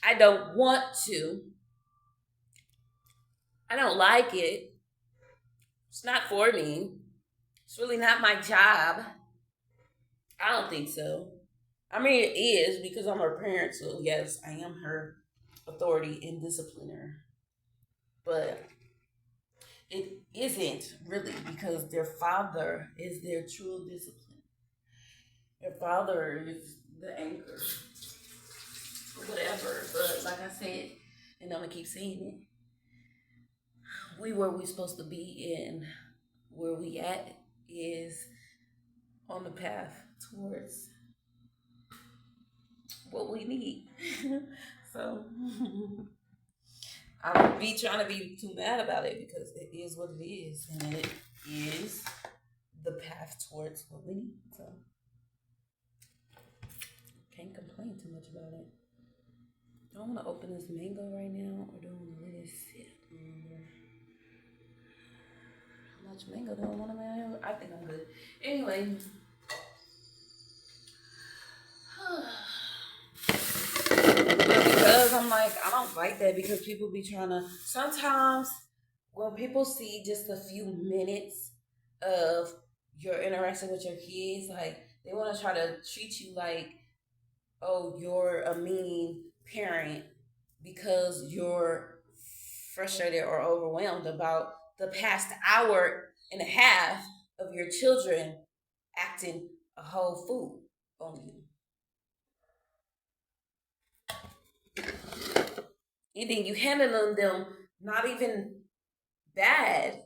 I don't want to. I don't like it. It's not for me. It's really not my job. I don't think so. I mean, it is because I'm her parent, so yes, I am her authority and discipliner. But it isn't really, because their father is their true discipline. Their father is the anchor. Whatever. But like I said, and I'm going to keep saying it, we where we supposed to be, and where we at is on the path towards what we need. So I don't be trying to be too mad about it, because it is what it is, and it is the path towards what we need. So can't complain too much about it. Do I want to open this mango right now, or do I want to let it sit longer? How much mango do I want to mango? I think I'm good. Anyway. Because I'm like, I don't like that, because people be trying to, sometimes when people see just a few minutes of your interaction with your kids, like they want to try to treat you like oh, you're a mean parent because you're frustrated or overwhelmed about the past hour and a half of your children acting a whole fool on you. And then you handling them not even bad,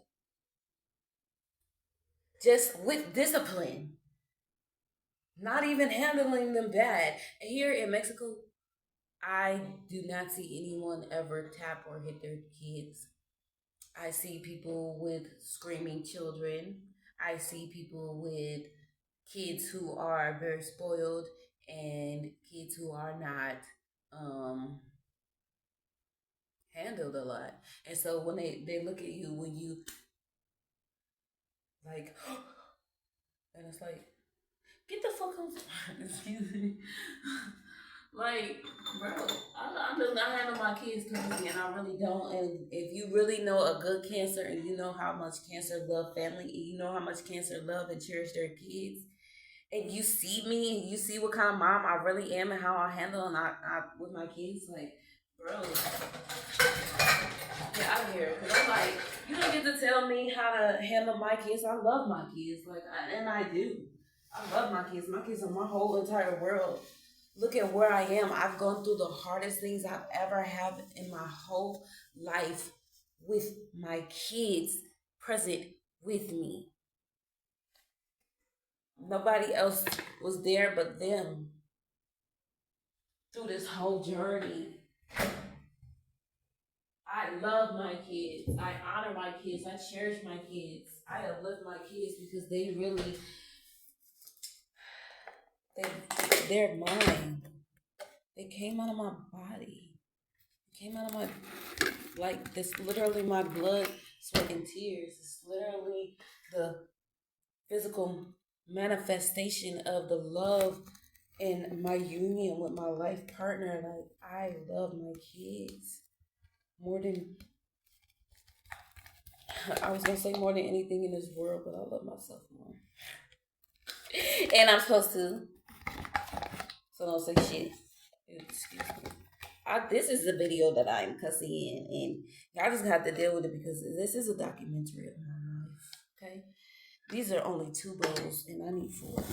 just with discipline. Not even handling them bad. And here in Mexico, I do not see anyone ever tap or hit their kids. I see people with screaming children. I see people with kids who are very spoiled and kids who are not handled a lot. And so when they look at you when you like and it's like, get the fuck on. Excuse me. Like, bro, I do not handle my kids crazy, and I really don't. And if you really know a good cancer, and you know how much cancer love family, and you know how much cancer love and cherish their kids, and you see me, and you see what kind of mom I really am, and how I handle and I with my kids, like, bro, get out of here. Cause I'm like, you don't get to tell me how to handle my kids. I love my kids, and I do. I love my kids. My kids are my whole entire world. Look at where I am. I've gone through the hardest things I've ever had in my whole life with my kids present with me. Nobody else was there but them through this whole journey. I love my kids. I honor my kids. I cherish my kids. I uplift my kids because they really, they're mine. They came out of my body. They came out of my, like, this literally my blood, sweat, and tears. It's literally the physical manifestation of the love and my union with my life partner. Like, I love my kids more than, I was going to say more than anything in this world, but I love myself more. And I'm supposed to. So don't say shit. Excuse me. This is the video that I'm cussing in, and y'all just have to deal with it because this is a documentary of my life. Okay, these are only 2 bowls, and I need 4.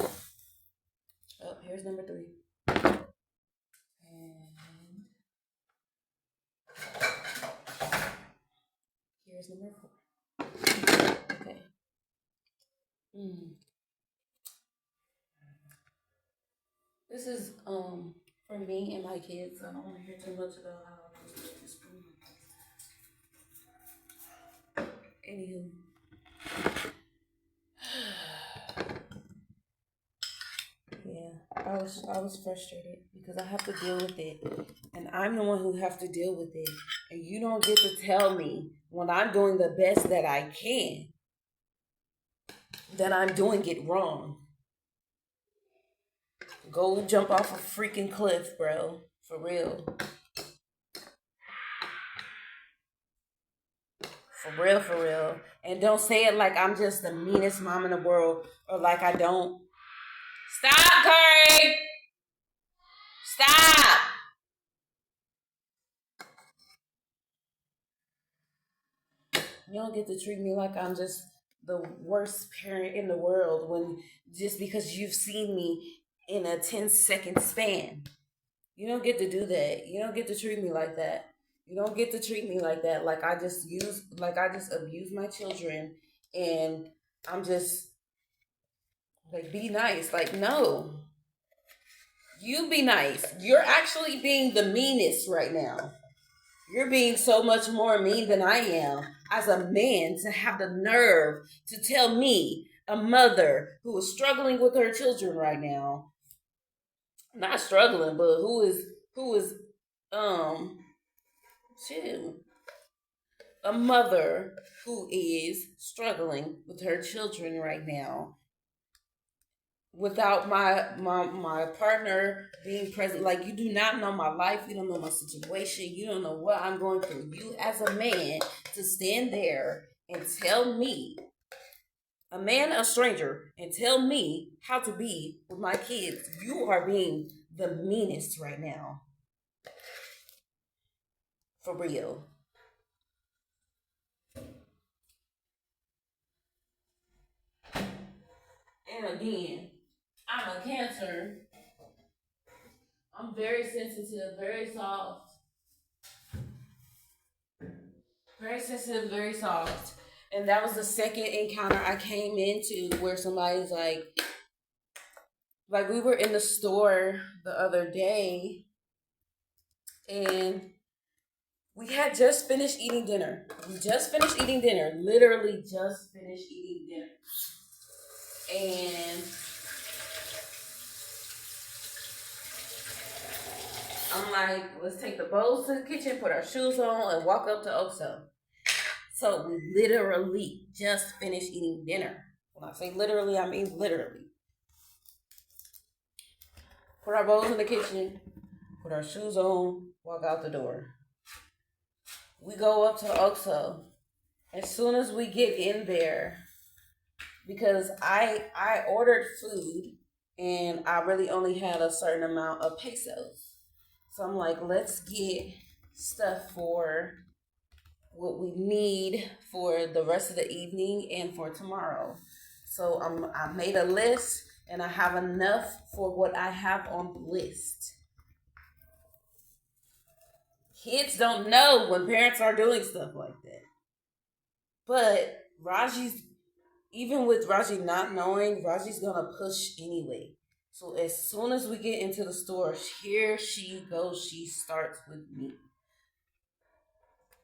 Oh, here's number 3, and here's number 4. Okay. This is for me and my kids. I don't want to hear too much about how I was with this spoon. Anywho. Yeah, I was frustrated because I have to deal with it, and I'm the one who have to deal with it, and you don't get to tell me when I'm doing the best that I can that I'm doing it wrong. Go jump off a freaking cliff, bro, for real. For real, for real. And don't say it like I'm just the meanest mom in the world, or like I don't. Stop, Curry! Stop! You don't get to treat me like I'm just the worst parent in the world when just because you've seen me in a 10-second span. You don't get to do that. You don't get to treat me like that. You don't get to treat me like that. Like I just abuse my children, and I'm just like, be nice. Like, no. You be nice. You're actually being the meanest right now. You're being so much more mean than I am as a man to have the nerve to tell me, a mother who is struggling with her children right now, not struggling, but who is shit, a mother who is struggling with her children right now without my partner being present. Like, you do not know my life, you don't know my situation, you don't know what I'm going through. You as a man to stand there and tell me, a stranger, and tell me how to be with my kids, you are being the meanest right now. For real. And again, I'm a Cancer. I'm very sensitive, very soft. Very sensitive, very soft. And that was the second encounter I came into where somebody's like we were in the store the other day and we had just finished eating dinner. We just finished eating dinner. Literally just finished eating dinner. And I'm like, let's take the bowls to the kitchen, put our shoes on, and walk up to OXO. So we literally just finished eating dinner. When I say literally, I mean literally. Put our bowls in the kitchen, put our shoes on, walk out the door. We go up to OXO. As soon as we get in there, because I ordered food and I really only had a certain amount of pesos. So I'm like, let's get stuff for what we need for the rest of the evening and for tomorrow. So I made a list and I have enough for what I have on the list. Kids don't know when parents are doing stuff like that. But even with Raji not knowing, Raji's gonna push anyway. So as soon as we get into the store, here she goes. She starts with me.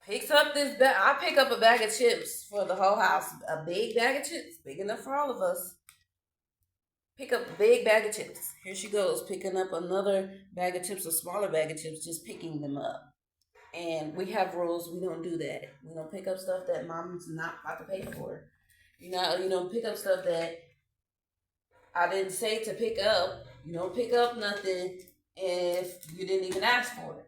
Picks up this bag. I pick up a bag of chips for the whole house. A big bag of chips. Big enough for all of us. Pick up a big bag of chips. Here she goes, picking up another bag of chips, a smaller bag of chips, just picking them up. And we have rules. We don't do that. We don't pick up stuff that mom's not about to pay for. You don't pick up stuff that I didn't say to pick up. You don't pick up nothing if you didn't even ask for it.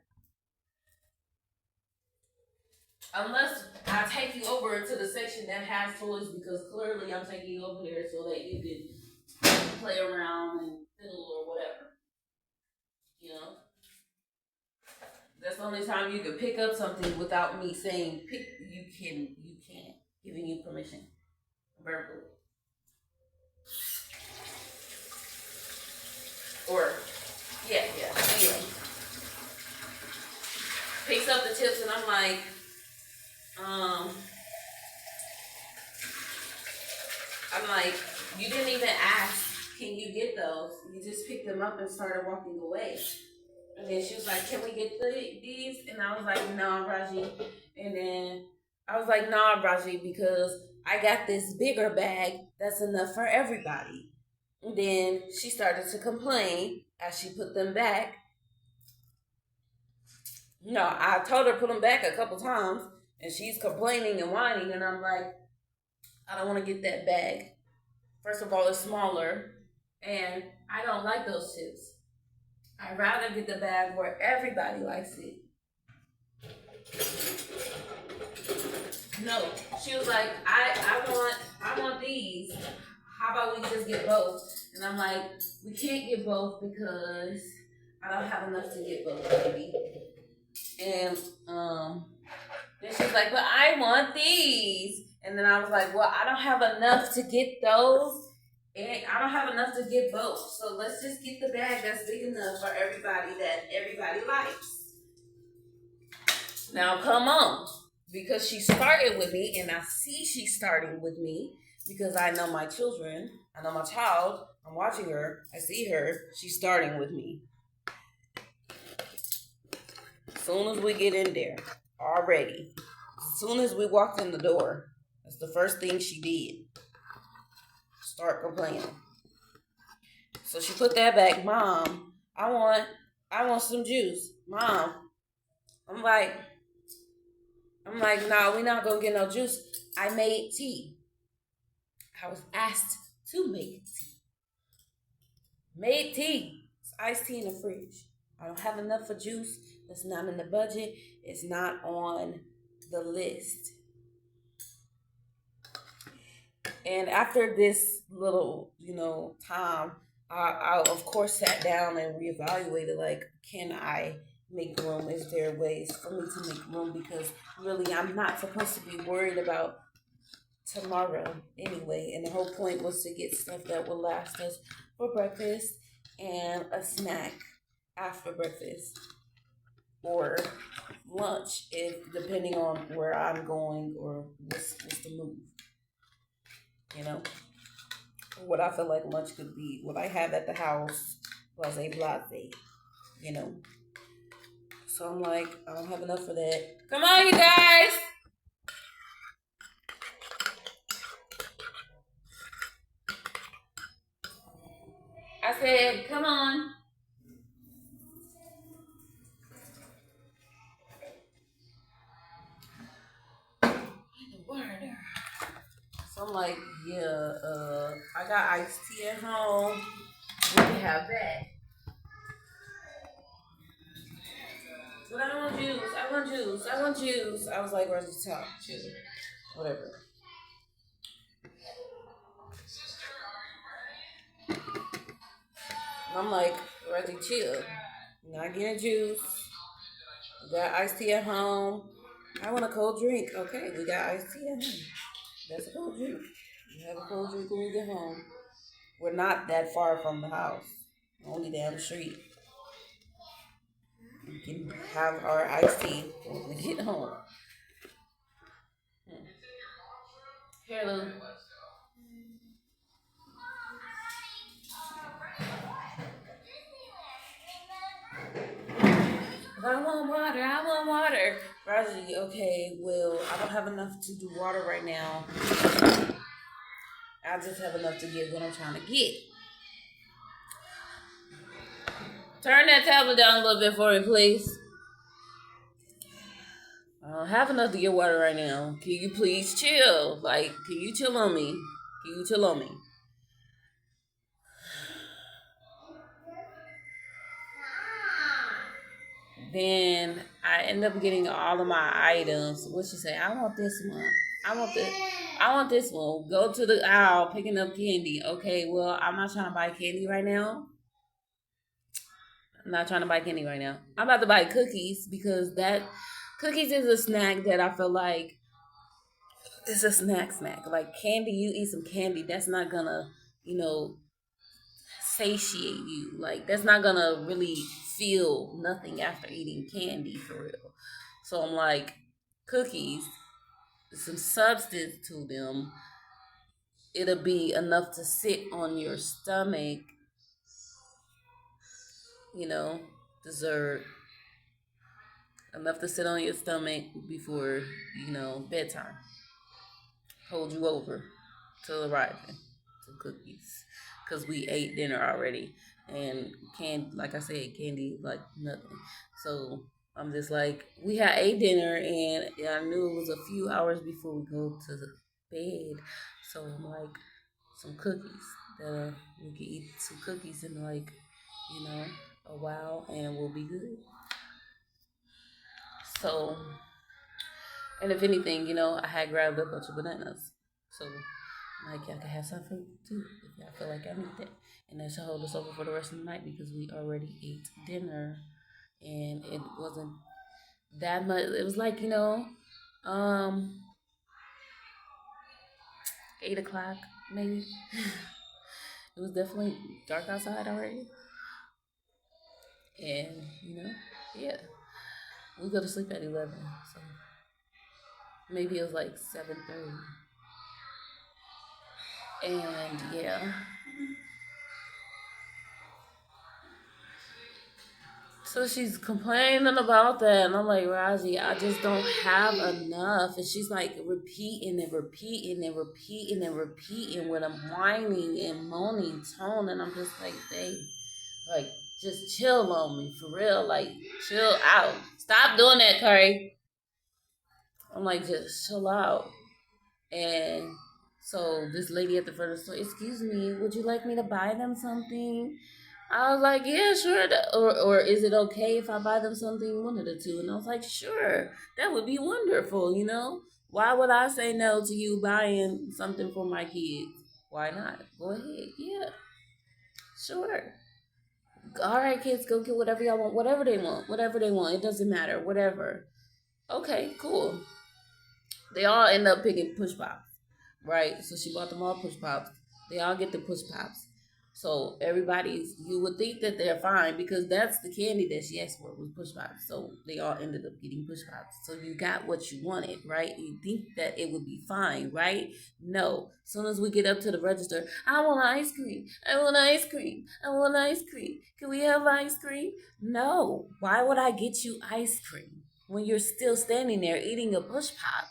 Unless I take you over to the section that has toys, because clearly I'm taking you over there so that you can play around and fiddle or whatever. You know? That's the only time you can pick up something without me saying pick. You can't, giving you permission verbally. Or, yeah. Anyway, picks up the chips and I'm like, you didn't even ask, can you get those? You just picked them up and started walking away. And then she was like, can we get these? And I was like, no, Raji. And then I was like, no, Raji, because I got this bigger bag that's enough for everybody. And then she started to complain as she put them back. No, I told her to put them back a couple times. And she's complaining and whining. And I'm like, I don't want to get that bag. First of all, it's smaller. And I don't like those chips. I'd rather get the bag where everybody likes it. No, she was like, I want these. How about we just get both? And I'm like, we can't get both because I don't have enough to get both, baby. And then she's like, but I want these. And then I was like, well, I don't have enough to get those. And I don't have enough to get both. So let's just get the bag that's big enough for everybody that everybody likes. Now come on. Because she started with me, and I see she's starting with me because I know my children. I know my child. I'm watching her. I see her. She's starting with me. As soon as we get in there, already. As soon as we walked in the door, that's the first thing she did. Start complaining. So she put that back. Mom, I want some juice. Mom. I'm like, no, we're not gonna get no juice. I made tea. I was asked to make tea. Made tea. It's iced tea in the fridge. I don't have enough for juice. It's not in the budget. It's not on the list. And after this little, time, I of course sat down and reevaluated, like, can I make room? Is there ways for me to make room? Because really, I'm not supposed to be worried about tomorrow anyway. And the whole point was to get stuff that will last us for breakfast and a snack after breakfast or lunch, if depending on where I'm going or what's the move, you know. What I feel like lunch could be, what I have at the house, blase blase, you know. So I'm like, I don't have enough for that. Come on, you guys. I said, come on. Water. So I'm like, yeah, I got iced tea at home. We can have that. But I want juice. I want juice. I want juice. I was like, where's the top? Juice. Whatever. And I'm like, Reggie, chill. Not getting juice. We got iced tea at home. I want a cold drink. Okay, we got iced tea at home. That's a cold drink. We have a cold drink when we get home. We're not that far from the house. Only down the street. We can have our iced tea when we get home. Here, Lou. I want water. I want water. Rosie, okay, well, I don't have enough to do water right now. I just have enough to get what I'm trying to get. Turn that tablet down a little bit for me, please. I don't have enough to get water right now. Can you please chill? Like, can you chill on me? Can you chill on me? Then I end up getting all of my items. What she say? I want this one. I want this one. Go to the aisle picking up candy. Okay, well, I'm not trying to buy candy right now. I'm not trying to buy candy right now. I'm about to buy cookies because cookies is a snack that I feel like it's a snack. Like candy, you eat some candy, that's not gonna, satiate you. Like that's not gonna really feel nothing after eating candy for real. So I'm like, cookies, some substance to them. It'll be enough to sit on your stomach, dessert. Enough to sit on your stomach before, bedtime. Hold you over till arriving. Some cookies. Because we ate dinner already. And like I said, candy, like nothing. So I'm just like, we had ate dinner and I knew it was a few hours before we go to the bed. So I'm like, some cookies. We can eat some cookies in like, a while and we'll be good. So, and if anything, I had grabbed a bunch of bananas. So, like, y'all can have some fruit too if y'all feel like I need that. And that should hold us over for the rest of the night because we already ate dinner and it wasn't that much. It was like, 8 o'clock maybe. It was definitely dark outside already. And, yeah. We go to sleep at 11, so maybe it was like 7:30. And yeah. So she's complaining about that, and I'm like, Raji, I just don't have enough. And she's like repeating and repeating and repeating and repeating with a whining and moaning tone, and I'm just like, babe, like, just chill on me for real, like, chill out. Stop doing that, Curry. I'm like, just chill out. And so this lady at the front of the store, excuse me, would you like me to buy them something? I was like, yeah, sure. Or is it okay if I buy them something? One of the two. And I was like, sure, that would be wonderful, Why would I say no to you buying something for my kids? Why not? Go ahead, yeah. Sure. All right, kids, go get whatever y'all want, whatever they want, It doesn't matter, whatever. Okay, cool. They all end up picking push pops, right? So she bought them all push pops. They all get the push pops. So you would think that they're fine because that's the candy that she asked for was push pops. So they all ended up getting push pops. So you got what you wanted, right? You think that it would be fine, right? No. As soon as we get up to the register, I want ice cream. I want ice cream. I want ice cream. Can we have ice cream? No. Why would I get you ice cream when you're still standing there eating a push pop?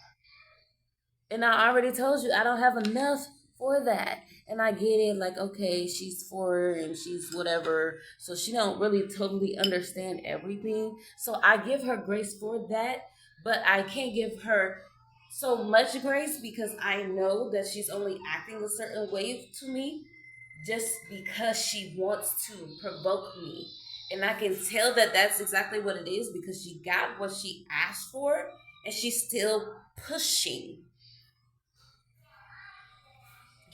And I already told you I don't have enough for that. And I get it, like, okay, she's 4 and she's whatever. So she don't really totally understand everything. So I give her grace for that. But I can't give her so much grace because I know that she's only acting a certain way to me just because she wants to provoke me. And I can tell that that's exactly what it is because she got what she asked for and she's still pushing.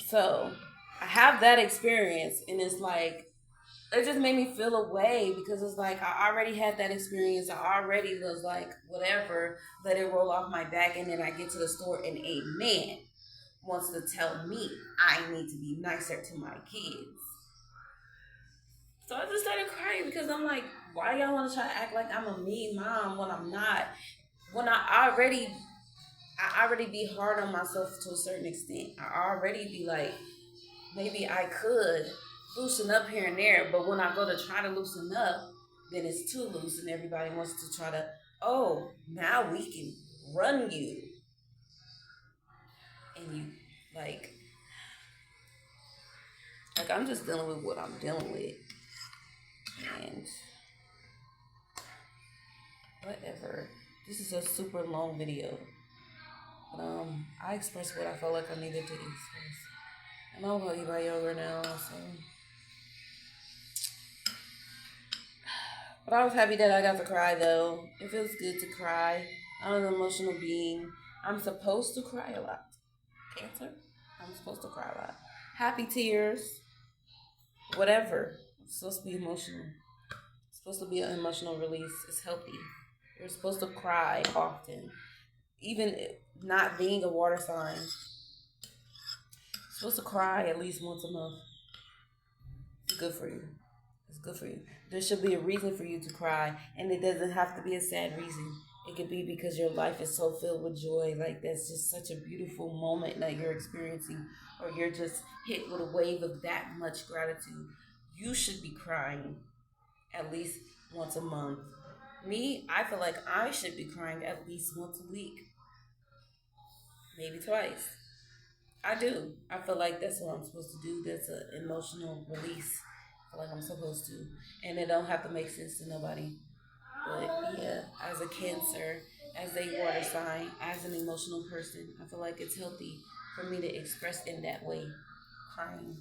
So I have that experience, and it's like, it just made me feel away because it's like I already had that experience. I already was like, whatever, let it roll off my back. And then I get to the store, and a man wants to tell me I need to be nicer to my kids. So I just started crying because I'm like, why y'all want to try to act like I'm a mean mom when I'm not? When I already be hard on myself to a certain extent. I already be like, maybe I could loosen up here and there, but when I go to try to loosen up, then it's too loose and everybody wants to try to, oh, now we can run you. And you, like I'm just dealing with what I'm dealing with. And whatever. This is a super long video. But I expressed what I felt like I needed to express. And I'm going to eat my yogurt now, so. But I was happy that I got to cry, though. It feels good to cry. I'm an emotional being. I'm supposed to cry a lot. Cancer? I'm supposed to cry a lot. Happy tears. Whatever. It's supposed to be emotional. It's supposed to be an emotional release. It's healthy. You're supposed to cry often. Even not being a water sign. You're supposed to cry at least once a month. It's good for you. It's good for you. There should be a reason for you to cry, and it doesn't have to be a sad reason. It could be because your life is so filled with joy. Like, that's just such a beautiful moment that you're experiencing, or you're just hit with a wave of that much gratitude. You should be crying at least once a month. Me, I feel like I should be crying at least once a week. Maybe twice. I do. I feel like that's what I'm supposed to do. That's an emotional release. I feel like I'm supposed to. And it don't have to make sense to nobody. But yeah, as a Cancer, as a water sign, as an emotional person, I feel like it's healthy for me to express in that way, crying.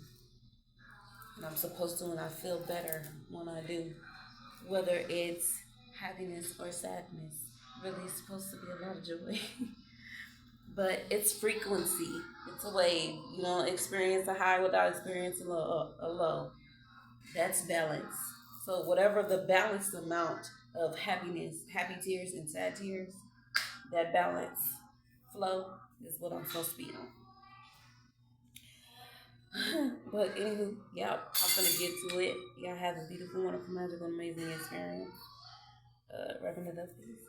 And I'm supposed to, and I feel better when I do. Whether it's happiness or sadness, really supposed to be a lot of joy. But it's frequency. It's a wave. You don't experience a high without experiencing a low. That's balance. So whatever the balanced amount of happiness, happy tears and sad tears, that balance flow is what I'm supposed to be on. But anywho, yeah, I'm gonna get to it. Y'all have a beautiful, wonderful, magical, amazing experience. Wrapping it up, please.